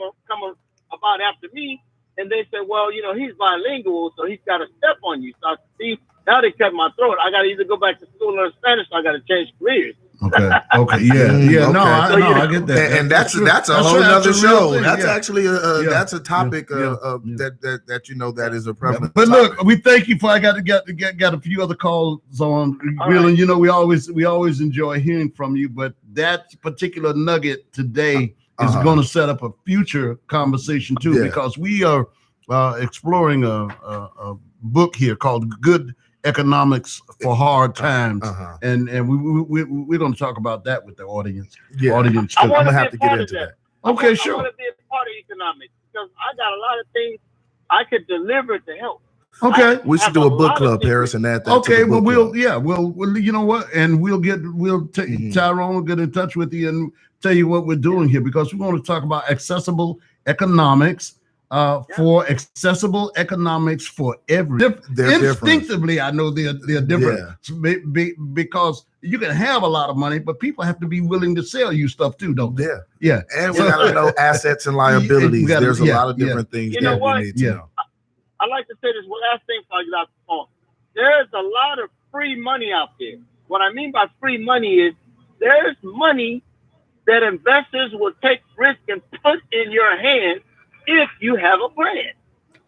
Speaker 3: about after me, and they said, well, you know, he's bilingual, so he's got to step on you. So I see, now they cut my throat. I got to either go back to school and learn Spanish, or I got to change careers.
Speaker 6: Okay. Yeah. No, I get that.
Speaker 2: And that's a whole other show. That's actually that's a topic that you know that is a prevalent.
Speaker 6: But look, we thank you for. I got a few other calls on. Really, you know, we always enjoy hearing from you. But that particular nugget today is going to set up a future conversation too, because we are exploring a book here called Good Economics for Hard Times, and we're going to talk about that with the audience. Audience,
Speaker 3: I'm
Speaker 2: gonna have to get into that.
Speaker 6: Okay, sure.
Speaker 3: I want to be a part of economics because I got a lot of things I could deliver to help.
Speaker 6: Okay,
Speaker 2: we should do a book club, Harris, and add that.
Speaker 6: Okay, well, we'll you know what, and Tyrone will get in touch with you and tell you what we're doing here, because we're going to talk about accessible economics. For accessible economics for instinctively, I know they're different because you can have a lot of money, but people have to be willing to sell you stuff too, don't they? Yeah.
Speaker 2: And we gotta know assets and liabilities. There's a lot of different things that we need to know.
Speaker 3: I like to say this last thing before I get off the phone. There's a lot of free money out there. What I mean by free money is there's money that investors will take risk and put in your hands if you have a plan.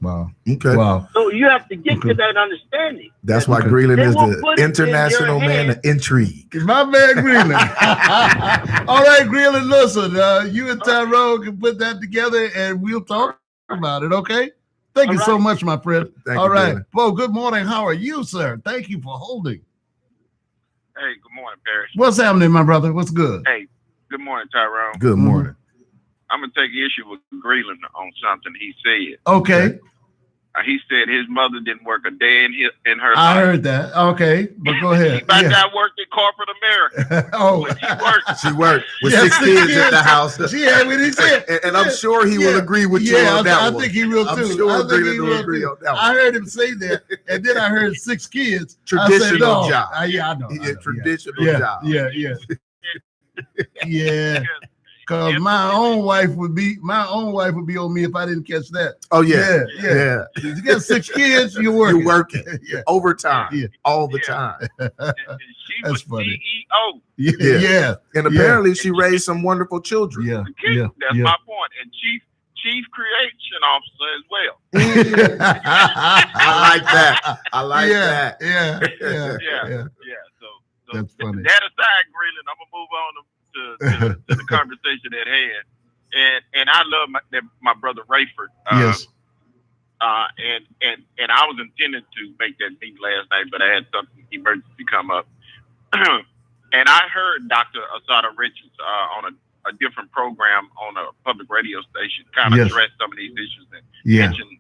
Speaker 6: Wow.
Speaker 2: Okay.
Speaker 6: Wow.
Speaker 3: So you have to get to that understanding.
Speaker 2: That's why Greeland is the international man of intrigue.
Speaker 6: My man Greeland. All right, Greeland, listen, you and Tyrone can put that together and we'll talk about it, okay? Thank you so much, my friend. All right. Bo, good morning. How are you, sir? Thank you for holding.
Speaker 10: Hey, good morning, Parrish.
Speaker 6: What's happening, my brother? What's good?
Speaker 10: Hey, good morning, Tyrone.
Speaker 2: Good morning.
Speaker 10: I'm going to take issue with Greeland on something he said.
Speaker 6: Okay.
Speaker 10: He said his mother didn't work a day in her life.
Speaker 6: I heard that. Okay, but go ahead.
Speaker 10: She might not work in corporate America.
Speaker 6: Oh,
Speaker 10: but she worked.
Speaker 2: with 6 kids in the house.
Speaker 6: Yeah, what he said.
Speaker 2: And I'm sure he will agree with you on that one.
Speaker 6: I think he will too.
Speaker 2: I'm sure he will agree on that one.
Speaker 6: I heard him say that, and then I heard 6 kids.
Speaker 2: Traditional job.
Speaker 6: Yeah, I know.
Speaker 2: Traditional job.
Speaker 6: Yeah. Cause my own wife would be on me if I didn't catch that.
Speaker 2: Oh yeah.
Speaker 6: You got 6 kids, you're working.
Speaker 2: You're working overtime all the time.
Speaker 10: And she was
Speaker 6: funny.
Speaker 10: CEO.
Speaker 6: Yeah.
Speaker 2: And apparently she raised some wonderful children.
Speaker 10: That's my point. And chief creation officer as well.
Speaker 2: I like that. I like that.
Speaker 6: Yeah.
Speaker 10: So
Speaker 6: that's funny.
Speaker 10: That aside, Greenland, I'm gonna move on to the conversation at hand. And I love my brother Rayford.
Speaker 6: Yes.
Speaker 10: And I was intending to make that meeting last night, but I had something emergency come up. And I heard Dr. Asada Richards on a different program on a public radio station kind of address some of these issues and mention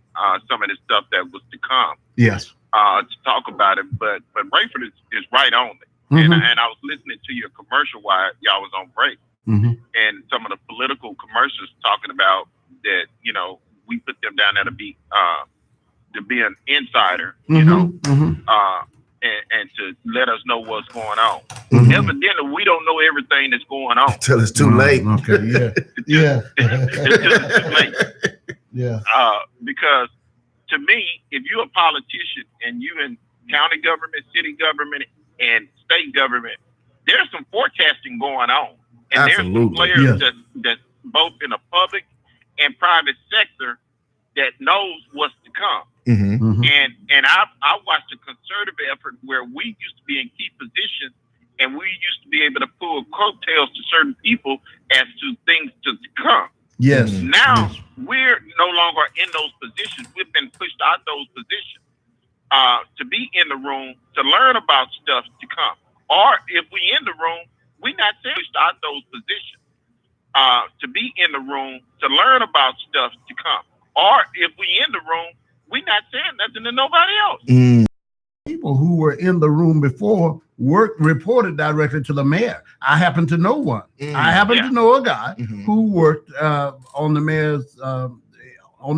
Speaker 10: some of the stuff that was to come.
Speaker 6: Yes.
Speaker 10: To talk about it, but Rayford is right on it. And I was listening to your commercial while y'all was on break, and some of the political commercials talking about that. We put them down there to be an insider, and to let us know what's going on. Evidently, we don't know everything that's going on
Speaker 2: until it's too late.
Speaker 6: Okay,
Speaker 10: until it's too late.
Speaker 6: Yeah.
Speaker 10: Because to me, if you're a politician and you in county government, city government, and state government, there's some forecasting going on, and there's some players that both in the public and private sector that knows what's to come. And I watched a concerted effort where we used to be in key positions, and we used to be able to pull coattails to certain people as to things to come.
Speaker 6: Yes.
Speaker 10: Now we're no longer in those positions. We've been pushed out those positions to be in the room to learn about stuff to come. Or if we in the room, we're not pushed out those positions to be in the room to learn about stuff to come. Or if we in the room, we're not saying nothing to nobody else.
Speaker 6: People who were in the room before reported directly to the mayor. I happen to know one. I happen to know a guy who worked on the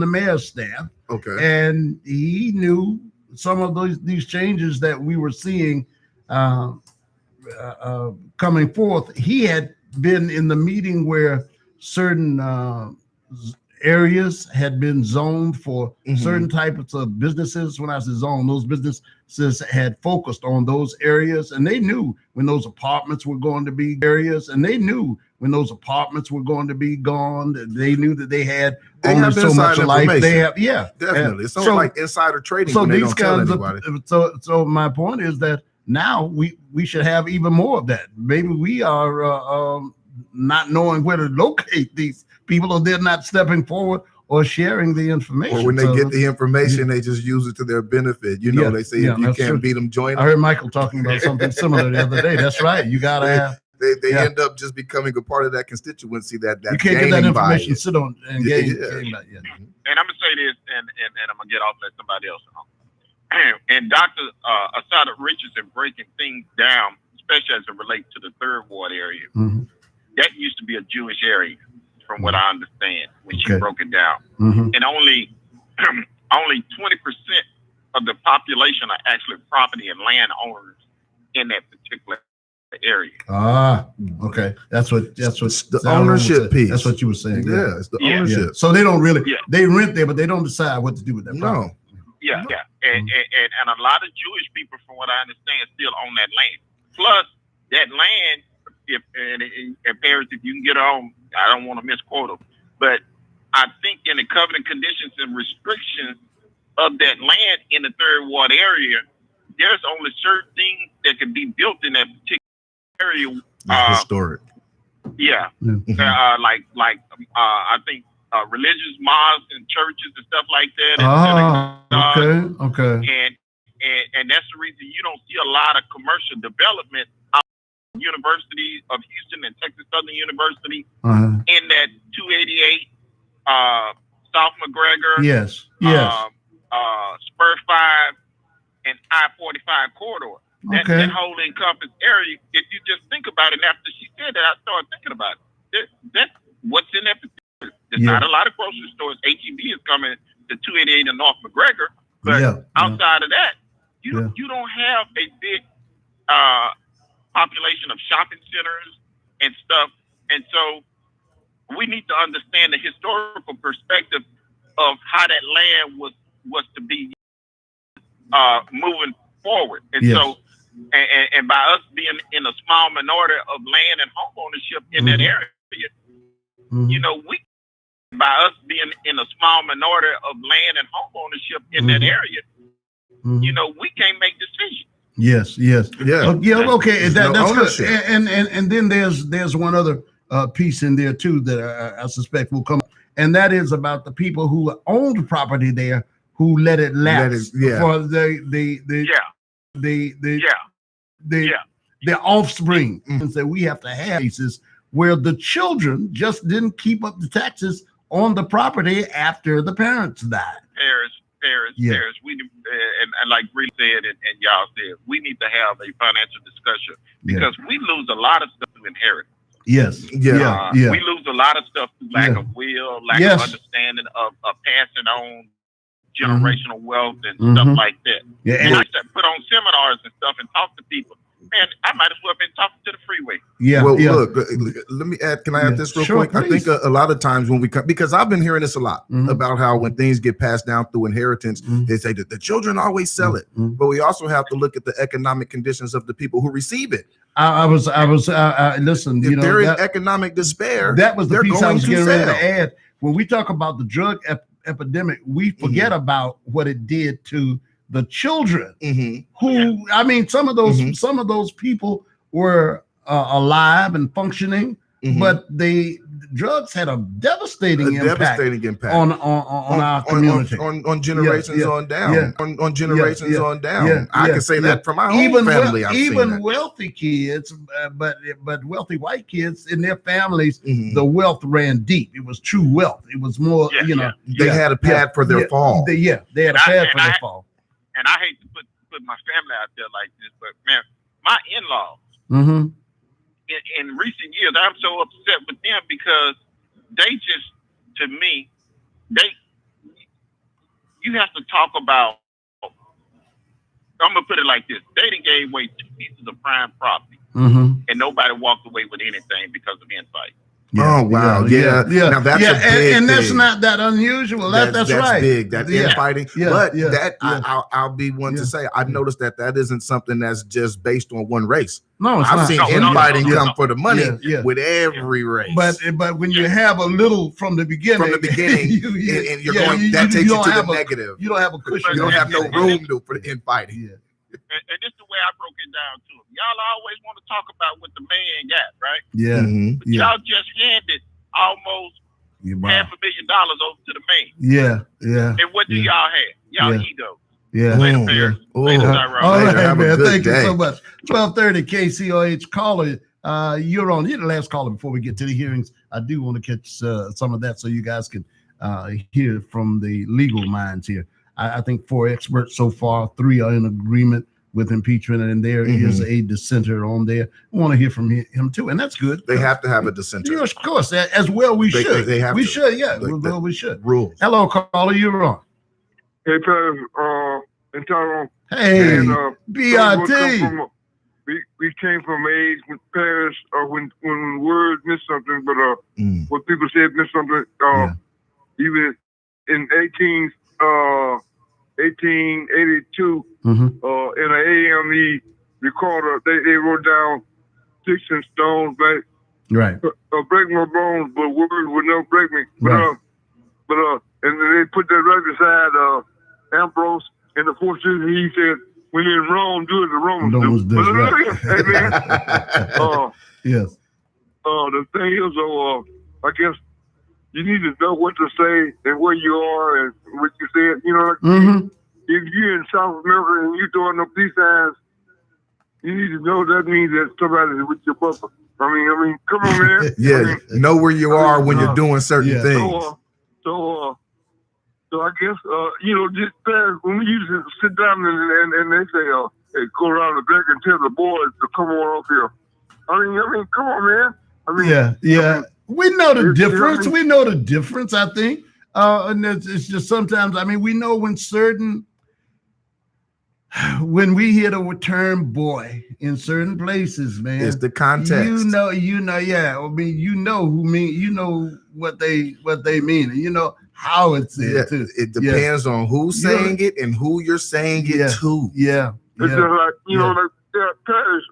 Speaker 6: mayor's staff.
Speaker 2: Okay.
Speaker 6: And he knew some of these changes that we were seeing coming forth. He had been in the meeting where certain areas had been zoned for certain types of businesses. When I say zone, those businesses had focused on those areas, and they knew when those apartments were going to be areas, and they knew when those apartments were going to be gone. They knew that they had only so much life. They have,
Speaker 2: definitely. It's sort of like insider trading.
Speaker 6: So
Speaker 2: when they
Speaker 6: these
Speaker 2: don't tell
Speaker 6: kinds
Speaker 2: anybody.
Speaker 6: so my point is that now we should have even more of that. Maybe we are not knowing where to locate these people, or they're not stepping forward or sharing the information.
Speaker 2: Or when they get the information, they just use it to their benefit. They say if you can't beat them, join them.
Speaker 6: I heard Michael talking about something similar the other day. That's right. You gotta have.
Speaker 2: They end up just becoming a part of that constituency. That
Speaker 6: you can't get that information. Sit on and gain.
Speaker 10: And I'm gonna say this, and I'm gonna get off and let somebody else know. And Dr. Asada Richardson breaking things down, especially as it relates to the Third Ward area. That used to be a Jewish area, from what I understand, when she broke it down. And only 20% of the population are actually property and land owners in that particular area.
Speaker 6: Okay. That's what
Speaker 2: the ownership piece.
Speaker 6: That's what you were saying.
Speaker 2: Yeah, it's the ownership.
Speaker 6: So they don't really they rent there, but they don't decide what to do with that property.
Speaker 10: And a lot of Jewish people, from what I understand, still own that land. Plus, that land, if Paris, if you can get on, I don't want to misquote them, but I think in the covenant conditions and restrictions of that land in the Third Ward area, there's only certain things that can be built in that particular area.
Speaker 2: Historic.
Speaker 10: Yeah. I think religious mosques and churches and stuff like that.
Speaker 6: Okay.
Speaker 10: And that's the reason you don't see a lot of commercial development out of University of Houston and Texas Southern University in that 288 South McGregor.
Speaker 6: Yes.
Speaker 10: and I-45 corridor. That whole encompassed area, if you just think about it, and after she said that, I started thinking about it. That's what's in that particular. There's not a lot of grocery stores. H-E-B is coming to 288 in North McGregor, but outside of that, you don't have a big population of shopping centers and stuff. And so we need to understand the historical perspective of how that land was to be moving forward. And so, and by us being in a small minority of land and home ownership in that area, you know, by us being in a small minority of land and home ownership in that area, you know, we can't make decisions.
Speaker 6: Okay, that's good. And then there's one other piece in there too that I suspect will come, and that is about the people who owned property there who let it lapse for their offspring, and so we have to have cases where the children just didn't keep up the taxes on the property after the parents died.
Speaker 10: Paris. We and like Bree said and y'all said, we need to have a financial discussion because we lose a lot of stuff through inheritance. We lose a lot of stuff through lack of will, lack of understanding of passing on generational wealth and stuff like that. And I put on seminars and stuff and talk to people. Man, I might as well have been talking to the freeway.
Speaker 2: Look, let me add. Can I add this real quick? Please. I think a lot of times when we come, because I've been hearing this a lot about how when things get passed down through inheritance, they say that the children always sell it, but we also have to look at the economic conditions of the people who receive it.
Speaker 6: Listen.
Speaker 2: If they're in economic despair,
Speaker 6: that was the piece I was getting ready to add. When we talk about the drug epidemic, we forget about what it did to the children who, I mean, some of those people were alive and functioning, but the drugs had a devastating impact on our community,
Speaker 2: on generations on down, on generations on down. I can say that from my own family.
Speaker 6: Even wealthy kids, but wealthy white kids in their families, the wealth ran deep. It was true wealth. It was more,
Speaker 2: they had a pad for their fall.
Speaker 6: They had a pad for their fall.
Speaker 10: And I hate to put my family out there like this, but man, my in-laws in recent years, I'm so upset with them because they just, to me, you have to talk about, I'm going to put it like this. They done gave away 2 pieces of prime property and nobody walked away with anything because of insight.
Speaker 2: Now that's a big
Speaker 6: and that's
Speaker 2: thing.
Speaker 6: Not that unusual. That's right.
Speaker 2: Big. That infighting. I'll be one to say I've noticed that isn't something that's just based on one race.
Speaker 6: No, it's
Speaker 2: I've seen infighting come for the money with every race.
Speaker 6: But when you have a little from the beginning,
Speaker 2: and you're going, that takes you to the negative.
Speaker 6: You don't have a cushion.
Speaker 2: You don't have no room for the infighting.
Speaker 10: And this is the way I broke it down to them. Y'all always want to talk about what the man got, right? But y'all just handed almost $500 million over to the man. And what do y'all have? Y'all ego. Later, Paris. Later, Tyrone.
Speaker 6: All right, man. Thank you so much. 1230 KCOH caller. You're on. You're the last caller before we get to the hearings. I do want to catch some of that so you guys can hear from the legal minds here. I think 4 experts so far, 3 are in agreement with impeachment, and there is a dissenter on there. I want to hear from him too, and that's good.
Speaker 2: They have to have a dissenter.
Speaker 6: Of course, as well we should.
Speaker 2: They have
Speaker 6: we
Speaker 2: to.
Speaker 6: should, yeah. Well, we should.
Speaker 2: Rules.
Speaker 6: Hello, caller, you're on.
Speaker 11: Hey, Paris, and Tyrone.
Speaker 6: Hey, BRT.
Speaker 11: We came from age with Paris when words meant something, but when people said meant something, even in 1882, in an AME recorder, they wrote down sticks and stones,
Speaker 6: right?
Speaker 11: Break my bones, but words would never break me. But and they put that right beside Ambrose in the 4th century. He said, "When in Rome, do as the Romans do."
Speaker 6: Right.
Speaker 11: Amen.
Speaker 6: Yes.
Speaker 11: The thing is, I guess you need to know what to say and where you are and what you said. You know, if you're in South America and you're throwing up these signs, you need to know that means that somebody's with your buffer. I mean, come on, man.
Speaker 2: Know where you are when you're doing certain things.
Speaker 11: So So I guess, just when we used to sit down and they say, hey, go around the back and tell the boys to come on up here. I mean, come on, man.
Speaker 6: Yeah. We know the difference.
Speaker 11: I mean,
Speaker 6: We know the difference, I think. And it's just sometimes, we know when we hear the term boy in certain places, man,
Speaker 2: it's the context.
Speaker 6: You know, yeah. You know what they mean, and you know how it's said too.
Speaker 2: It depends on who's saying it and who you're saying it to.
Speaker 6: Yeah.
Speaker 11: It's just like, like Paris,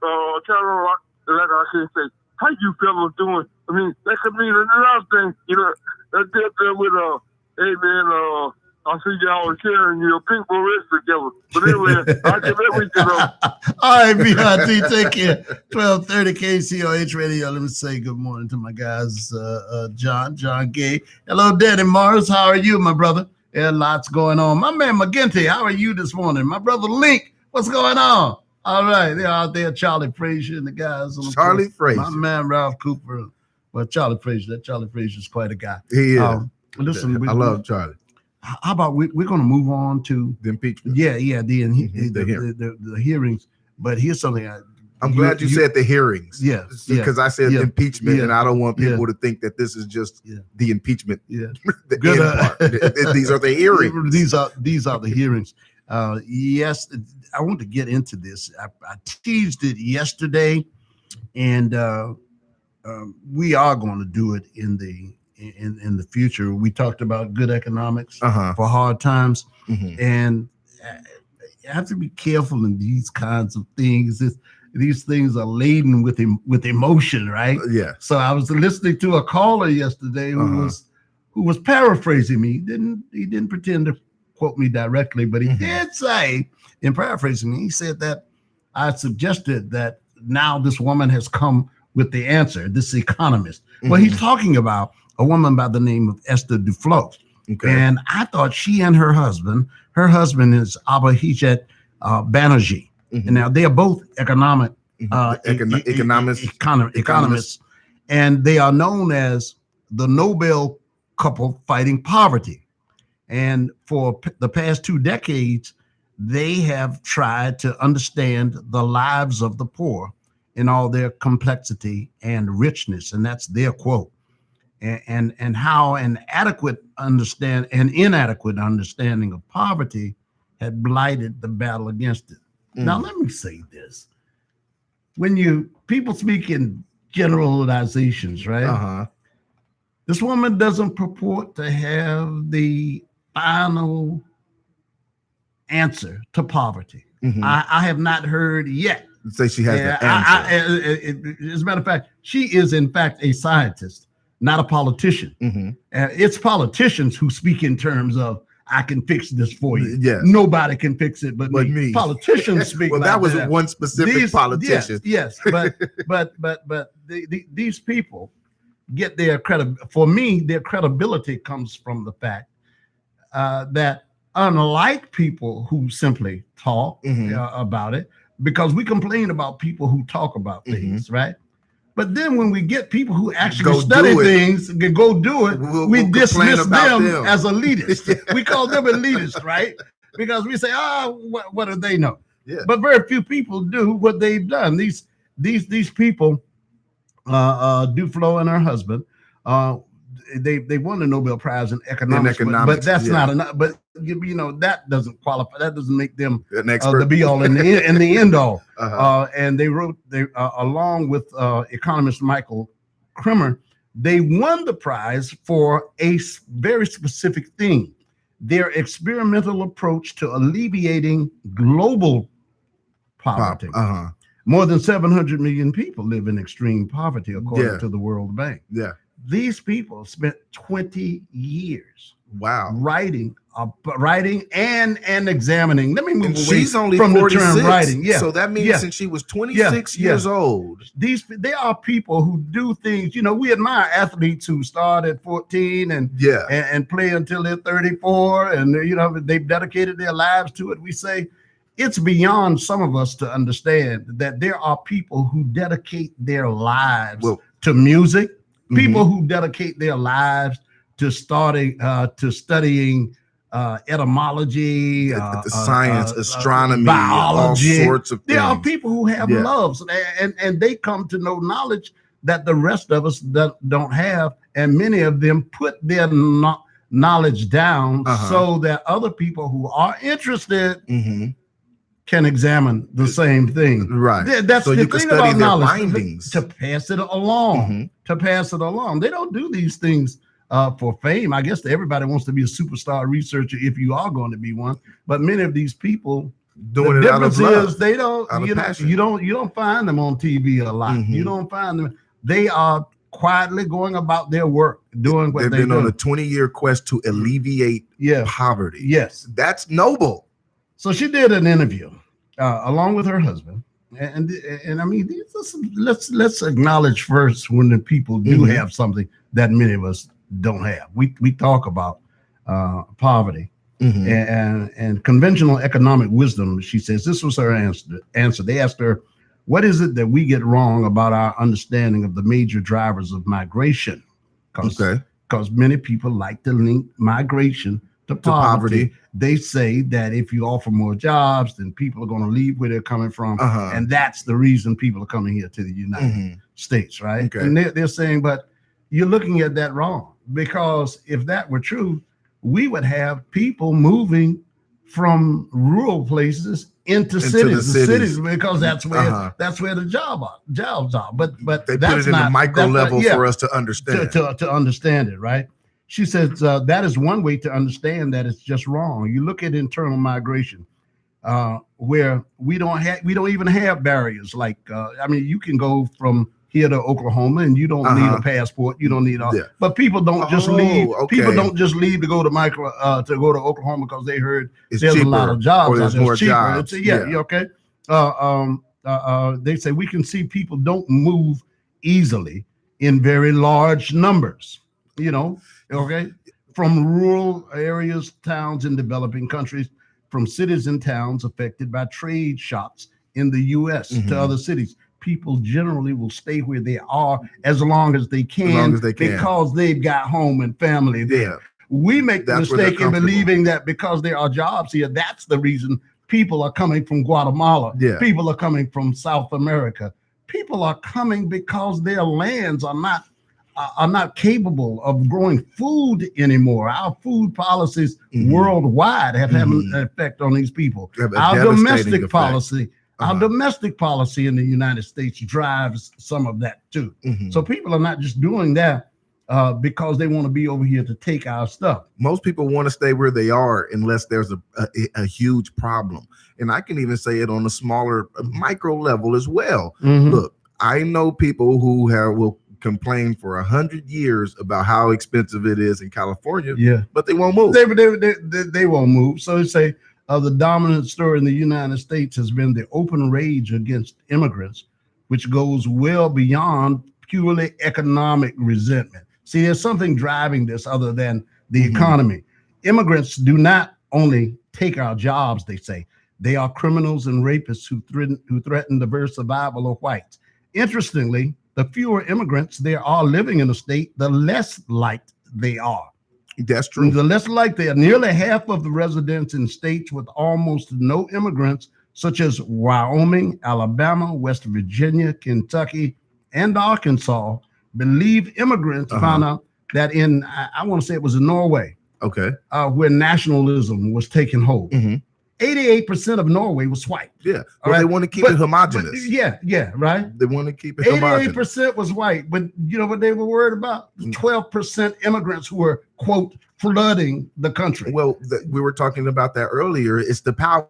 Speaker 11: Tyrone, like I can say, how you fellas doing? I mean, that could mean another thing, that there with, hey man, I see y'all sharing your pink berets together. But anyway, I can let me get
Speaker 6: All right, BRT, take care. 1230 KCOH Radio. Let me say good morning to my guys, John Gay. Hello, Daddy Morris. How are you, my brother? Yeah, lots going on. My man McGinty, how are you this morning? My brother Link, what's going on? All right, they're out there, Charlie Frazier and the guys.
Speaker 2: Charlie Frazier.
Speaker 6: My man, Ralph Cooper. Well, Charlie Frazier is quite a guy.
Speaker 2: He is.
Speaker 6: Listen,
Speaker 2: I love Charlie.
Speaker 6: How about we're going to move on to
Speaker 2: the impeachment?
Speaker 6: Yeah, the hearings. But here's something.
Speaker 2: I'm glad you said the hearings.
Speaker 6: Yeah,
Speaker 2: because I said impeachment, and I don't want people to think that this is just the impeachment.
Speaker 6: Yeah,
Speaker 2: the end part. These are the hearings.
Speaker 6: These are the hearings. Yes, I want to get into this. I teased it yesterday, and we are going to do it in the future. We talked about good economics for hard times, and you have to be careful in these kinds of things. These things are laden with emotion, right?
Speaker 2: Yeah.
Speaker 6: So I was listening to a caller yesterday who was paraphrasing me. He didn't pretend to quote me directly, but he did say, in paraphrasing me, he said that I suggested that now this woman has come with the answer, this economist. Well, he's talking about a woman by the name of Esther Duflo. Okay. And I thought she and her husband is Abhijit Banerjee. And now they are both economists, and they are known as the Nobel couple fighting poverty. And for the past 2 decades, they have tried to understand the lives of the poor in all their complexity and richness. And that's their quote. And how an inadequate understanding of poverty had blighted the battle against it. Now, let me say this. When people speak in generalizations, right? This woman doesn't purport to have the final answer to poverty. I have not heard yet.
Speaker 2: Say she has the answer.
Speaker 6: As a matter of fact, she is in fact a scientist, not a politician. It's politicians who speak in terms of, I can fix this for you.
Speaker 2: Yes.
Speaker 6: Nobody can fix it but me. Politicians speak.
Speaker 2: Well,
Speaker 6: like
Speaker 2: that was one specific politician.
Speaker 6: Yes, but these people get their credit. For me, their credibility comes from the fact that unlike people who simply talk about it, because we complain about people who talk about things, right? But then when we get people who actually study things and go do it, we dismiss them as elitists. We call them elitists, right? Because we say, what do they know?
Speaker 2: Yeah.
Speaker 6: But very few people do what they've done. These people, Duflo and her husband, they won the Nobel Prize in economics, but that's not enough. But that doesn't qualify. That doesn't make them
Speaker 2: an expert.
Speaker 6: The be all and the end all. And they wrote, along with economist Michael Kremer, they won the prize for a very specific thing: their experimental approach to alleviating global poverty. More than 700 million people live in extreme poverty, according to the World Bank.
Speaker 2: Yeah.
Speaker 6: These people spent 20 years writing and examining. Let me move away
Speaker 2: she's only
Speaker 6: from
Speaker 2: 46,
Speaker 6: the term writing.
Speaker 2: So that means since she was 26 years old.
Speaker 6: They are people who do things. We admire athletes who start at 14 and play until they're 34, and they've dedicated their lives to it. We say it's beyond some of us to understand that there are people who dedicate their lives to music. People who dedicate their lives to studying etymology,
Speaker 2: the science, astronomy,
Speaker 6: biology.
Speaker 2: all sorts of things.
Speaker 6: There are people who have loves, and they come to know knowledge that the rest of us don't have, and many of them put their knowledge down so that other people who are interested can examine the same thing.
Speaker 2: Right.
Speaker 6: That's
Speaker 2: so
Speaker 6: the
Speaker 2: you can
Speaker 6: thing
Speaker 2: study
Speaker 6: about
Speaker 2: their
Speaker 6: knowledge,
Speaker 2: findings
Speaker 6: to pass it along. To pass it along. They don't do these things for fame. I guess everybody wants to be a superstar researcher if you are going to be one. But many of these people,
Speaker 2: doing
Speaker 6: the
Speaker 2: it out of
Speaker 6: difference
Speaker 2: love,
Speaker 6: is they don't. You don't find them on TV a lot. You don't find them. They are quietly going about their work, doing what
Speaker 2: they've
Speaker 6: they
Speaker 2: been
Speaker 6: do.
Speaker 2: on a 20-year quest to alleviate poverty.
Speaker 6: Yes,
Speaker 2: that's noble.
Speaker 6: So she did an interview along with her husband, and I mean, let's acknowledge first when the people do have something that many of us don't have. We talk about poverty and conventional economic wisdom. She says this was her answer. They asked her, what is it that we get wrong about our understanding of the major drivers of migration? Because many people like to link migration to poverty. They say that if you offer more jobs, then people are going to leave where they're coming from. And that's the reason people are coming here to the United States, right? And they're saying, but you're looking at that wrong. Because if that were true, we would have people moving from rural places into cities, because that's where the jobs are. But
Speaker 2: they
Speaker 6: that's
Speaker 2: put it in the micro level for us to understand.
Speaker 6: To understand it, right? She says that is one way to understand that it's just wrong. You look at internal migration, where we don't even have barriers. Like I mean, you can go from here to Oklahoma, and you don't need a passport. You don't need all. But people don't just leave. People don't just leave to go to Oklahoma because they heard there's cheaper, a lot of jobs.
Speaker 2: Or there's more jobs.
Speaker 6: Okay. They say we can see people don't move easily in very large numbers. From rural areas, towns in developing countries, from cities and towns affected by trade shops in the U.S. to other cities. People generally will stay where they are as long as they can, because they've got home and family there. We make the mistake in believing that because there are jobs here, that's the reason people are coming from Guatemala. People are coming from South America. People are coming because their lands are not capable of growing food anymore. Our food policies worldwide have had an effect on these people. Our domestic policy. Our domestic policy in the United States drives some of that too. So people are not just doing that because they want to be over here to take our stuff.
Speaker 2: Most people want to stay where they are unless there's a huge problem. And I can even say it on a smaller micro level as well. Look, I know people who will complain for 100 years about how expensive it is in California, but they won't move.
Speaker 6: They won't move. So they say, the dominant story in the United States has been the open rage against immigrants, which goes well beyond purely economic resentment. See, there's something driving this other than the economy. Immigrants do not only take our jobs, they say. They are criminals and rapists who threaten the very survival of whites. Interestingly, the fewer immigrants there are living in a state, the less liked they are.
Speaker 2: That's true.
Speaker 6: The less like they are. Nearly half of the residents in states with almost no immigrants, such as Wyoming, Alabama, West Virginia, Kentucky, and Arkansas, believe immigrants found out that I want to say it was in Norway, where nationalism was taking hold. 88% of Norway was white.
Speaker 2: They want to keep it homogenous.
Speaker 6: Right.
Speaker 2: They want to keep it homogenous.
Speaker 6: 88% was white, but you know what they were worried about? 12% immigrants who were, quote, flooding the country.
Speaker 2: Well, we were talking about that earlier. It's the power.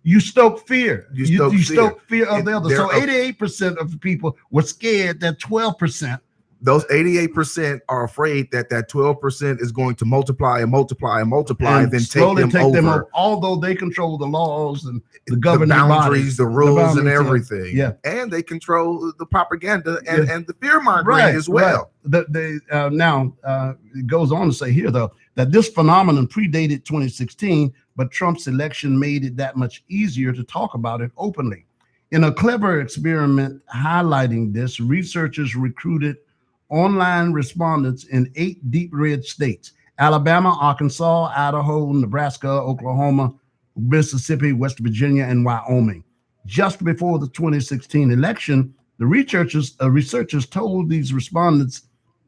Speaker 6: You stoke fear. You stoke fear of the other. So 88% of the people were scared that 12%.
Speaker 2: Those 88% are afraid that 12% is going to multiply and multiply and multiply, and then take them over.
Speaker 6: Although they control the laws and the governing
Speaker 2: boundaries,
Speaker 6: bodies,
Speaker 2: the rules, and everything. And they control the propaganda and the fear mongering as well.
Speaker 6: Now it goes on to say here, though, that this phenomenon predated 2016, but Trump's election made it that much easier to talk about it openly. In a clever experiment highlighting this, researchers recruited online respondents in 8 deep red states, Alabama, Arkansas, Idaho, Nebraska, Oklahoma, Mississippi, West Virginia, and Wyoming. Just before the 2016 election, the researchers told these respondents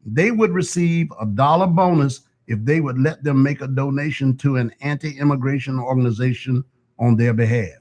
Speaker 6: they would receive a $1 bonus if they would let them make a donation to an anti-immigration organization on their behalf.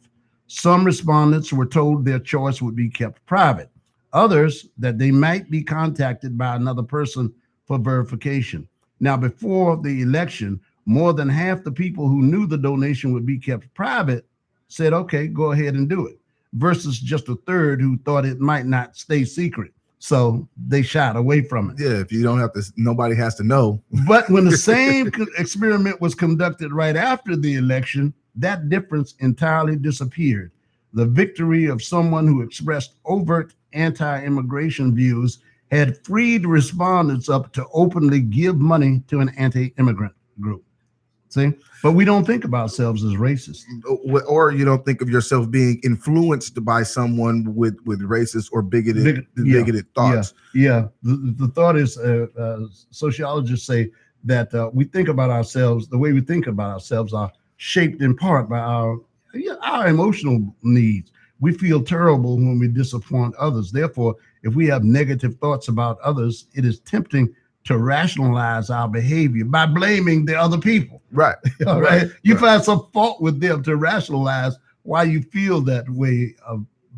Speaker 6: Some respondents were told their choice would be kept private. Others, that they might be contacted by another person for verification. Now, before the election, more than half the people who knew the donation would be kept private said, okay, go ahead and do it, versus just a third who thought it might not stay secret. So they shied away from it.
Speaker 2: Yeah, if you don't have to, nobody has to know.
Speaker 6: But when the same experiment was conducted right after the election, that difference entirely disappeared. The victory of someone who expressed overt anti-immigration views had freed respondents up to openly give money to an anti-immigrant group. See, but we don't think of ourselves as racist,
Speaker 2: or you don't think of yourself being influenced by someone with racist or bigoted thoughts.
Speaker 6: Yeah. The thought is, sociologists say that we think about ourselves. The way we think about ourselves are shaped in part by our emotional needs. We feel terrible when we disappoint others. Therefore, if we have negative thoughts about others, it is tempting to rationalize our behavior by blaming the other people.
Speaker 2: Right.
Speaker 6: All right. You find some fault with them to rationalize why you feel that way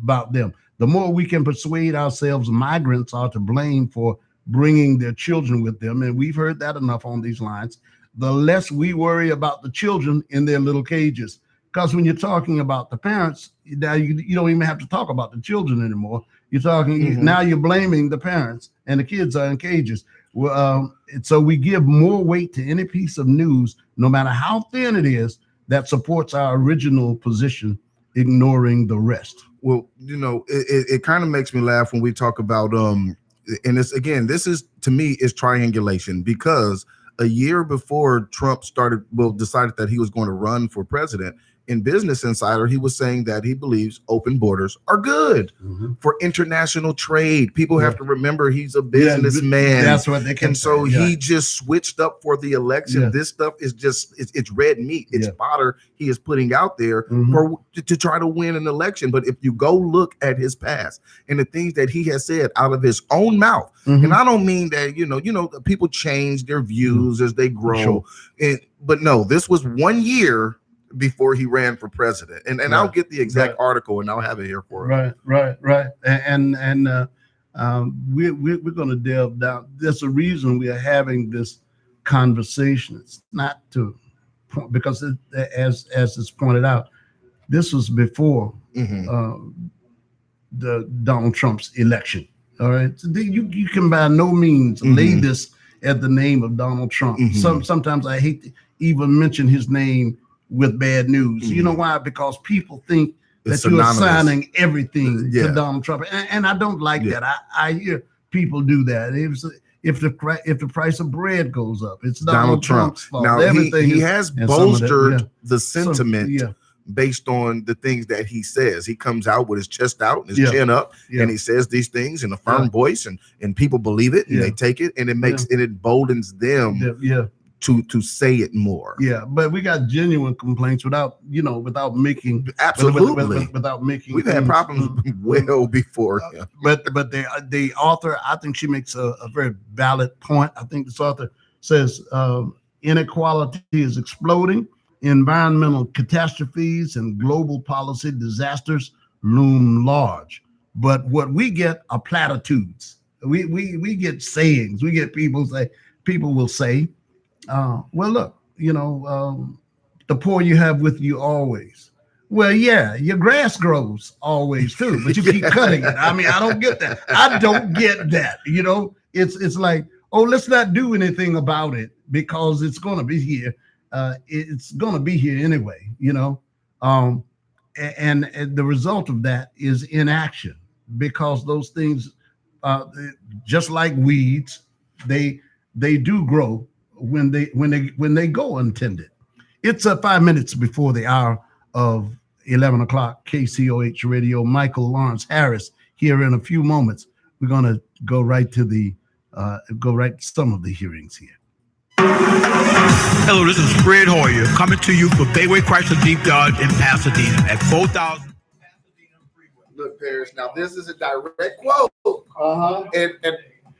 Speaker 6: about them. The more we can persuade ourselves migrants are to blame for bringing their children with them, and we've heard that enough on these lines, the less we worry about the children in their little cages. Because when you're talking about the parents, now you don't even have to talk about the children anymore. You're talking, now you're blaming the parents, and the kids are in cages. Well, so we give more weight to any piece of news, no matter how thin it is, that supports our original position, ignoring the rest.
Speaker 2: Well, it kind of makes me laugh when we talk about, and it's, again, this is, to me, is triangulation, because a year before Trump decided that he was going to run for president, in Business Insider, he was saying that he believes open borders are good for international trade. People have to remember he's a businessman.
Speaker 6: That's what they can.
Speaker 2: And so he just switched up for the election. Yeah. This stuff is just, it's red meat. It's fodder he is putting out there to try to win an election. But if you go look at his past and the things that he has said out of his own mouth, and I don't mean that, people change their views as they grow. Sure. But no, this was 1 year before he ran for president, and I'll get the exact article and I'll have it here for him.
Speaker 6: Right. And we're going to delve down. There's a reason we are having this conversation. It's not because as it's pointed out, this was before the Donald Trump's election. All right, so you can by no means lay this at the name of Donald Trump. Sometimes I hate to even mention his name with bad news. You know why? Because people think that you're assigning everything to Donald Trump, and I don't like that. I hear people do that. If the price of bread goes up, it's Donald Trump's fault.
Speaker 2: Now he has bolstered the sentiment based on the things that he says. He comes out with his chest out and his chin up, and he says these things in a firm voice, and people believe it, and they take it, and it makes it emboldens them to say it more.
Speaker 6: Yeah, but we got genuine complaints without making without making.
Speaker 2: We've had problems well before.
Speaker 6: But the author, I think she makes a very valid point. I think this author says inequality is exploding, environmental catastrophes and global policy disasters loom large. But what we get are platitudes. We get sayings. We get people will say. Well, look, the poor you have with you always. Well, yeah, your grass grows always too, but you keep cutting it. I mean, I don't get that. I don't get that. It's like, oh, let's not do anything about it because it's going to be here. It's going to be here anyway, and the result of that is inaction, because those things, just like weeds, they do grow when they go untended. It's 5 minutes before the hour of 11 o'clock. KCOH Radio. Michael Lawrence Harris here. In a few moments, we're going to go right to some of the hearings here.
Speaker 4: Hello, this is Fred Hoyer coming to you for Bayway Chrysler Jeep Dodge in Pasadena at 4,000.
Speaker 2: Look, Parrish, now this is a direct quote. And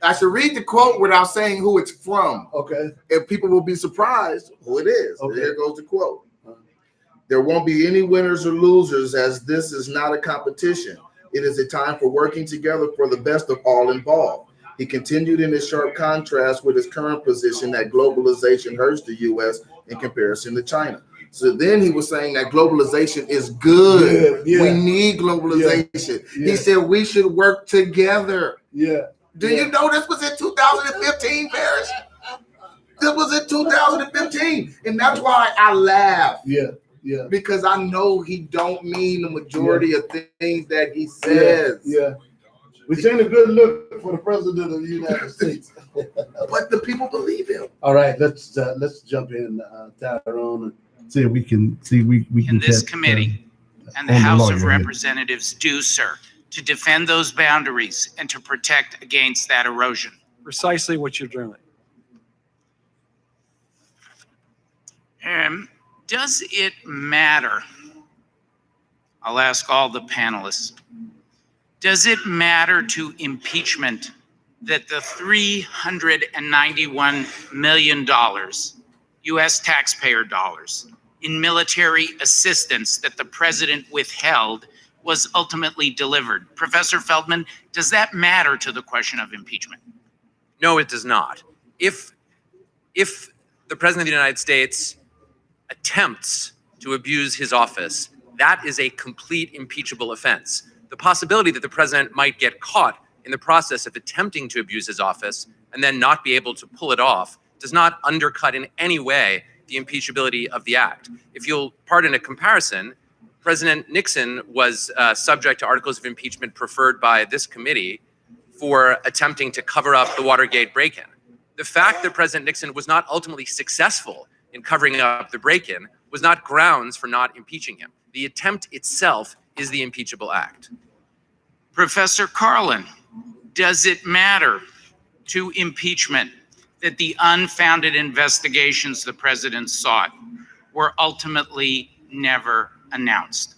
Speaker 2: I should read the quote without saying who it's from.
Speaker 1: Okay.
Speaker 2: And people will be surprised who it is.
Speaker 1: Okay.
Speaker 2: Here goes the quote. There won't be any winners or losers, as this is not a competition. It is a time for working together for the best of all involved. He continued in his sharp contrast with his current position that globalization hurts the U.S. in comparison to China. So then he was saying that globalization is good.
Speaker 1: Yeah.
Speaker 2: We need globalization.
Speaker 1: Yeah.
Speaker 2: He said we should work together.
Speaker 1: Yeah.
Speaker 2: Do you know this was in 2015, Parrish? This was in 2015. And that's why I laugh.
Speaker 1: Yeah.
Speaker 2: Because I know he don't mean the majority of things that he says.
Speaker 1: Yeah. Which ain't a good look for the president of the United States.
Speaker 2: But the people believe him.
Speaker 1: All right, let's jump in, Tyrone, and see if we can we can
Speaker 12: in this
Speaker 1: catch,
Speaker 12: committee and the
Speaker 1: on the
Speaker 12: House
Speaker 1: lawyer
Speaker 12: of
Speaker 1: here.
Speaker 12: Representatives do, sir, to defend those boundaries and to protect against that erosion.
Speaker 13: Precisely what you're doing.
Speaker 12: Does it matter? I'll ask all the panelists. Does it matter to impeachment that the $391 million, U.S. taxpayer dollars, in military assistance that the president withheld was ultimately delivered? Professor Feldman, does that matter to the question of impeachment?
Speaker 14: No, it does not. If the president of the United States attempts to abuse his office, that is a complete impeachable offense. The possibility that the president might get caught in the process of attempting to abuse his office and then not be able to pull it off does not undercut in any way the impeachability of the act. If you'll pardon a comparison, President Nixon was subject to articles of impeachment preferred by this committee for attempting to cover up the Watergate break-in. The fact that President Nixon was not ultimately successful in covering up the break-in was not grounds for not impeaching him. The attempt itself is the impeachable act.
Speaker 12: Professor Carlin, does it matter to impeachment that the unfounded investigations the president sought were ultimately never announced?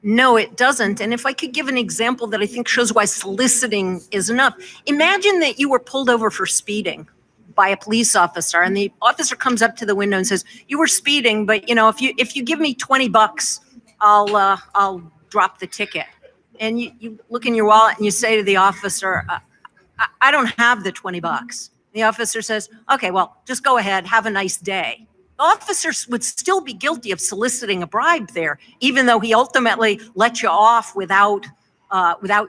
Speaker 15: No, it doesn't. And if I could give an example that I think shows why soliciting is enough. Imagine that you were pulled over for speeding by a police officer, and the officer comes up to the window and says, "You were speeding, but if you give me $20, I'll drop the ticket." And you look in your wallet and you say to the officer, I don't have the $20. The officer says, "Okay, well, just go ahead. Have a nice day." The officer would still be guilty of soliciting a bribe there, even though he ultimately let you off without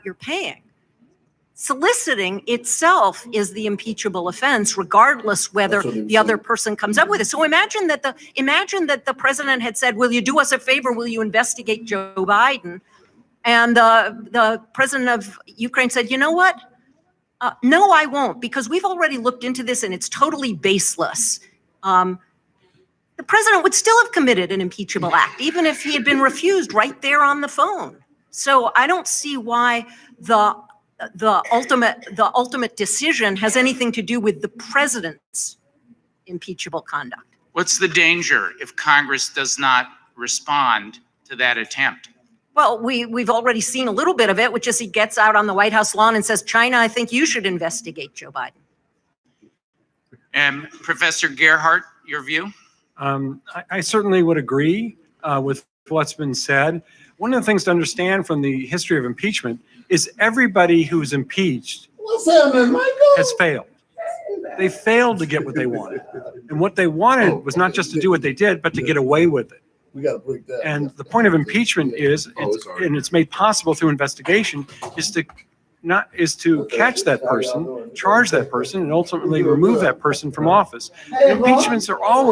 Speaker 15: your paying. Soliciting itself is the impeachable offense, regardless whether the other person comes up with it. So imagine that the president had said, "Will you do us a favor? Will you investigate Joe Biden?" And the president of Ukraine said, "You know what? No, I won't, because we've already looked into this and it's totally baseless." The president would still have committed an impeachable act, even if he had been refused right there on the phone. So I don't see why the ultimate decision has anything to do with the president's impeachable conduct.
Speaker 12: What's the danger if Congress does not respond to that attempt?
Speaker 15: Well, we've already seen a little bit of it, which is he gets out on the White House lawn and says, "China, I think you should investigate Joe Biden."
Speaker 12: And Professor Gerhardt, your view?
Speaker 13: I certainly would agree with what's been said. One of the things to understand from the history of impeachment is everybody who's impeached has failed. They failed to get what they wanted. And what they wanted was not just to do what they did, but to get away with it.
Speaker 1: We got to break that.
Speaker 13: And the point of impeachment is, and it's made possible through investigation, is to catch that person, charge that person, and ultimately remove that person from office. Impeachments are always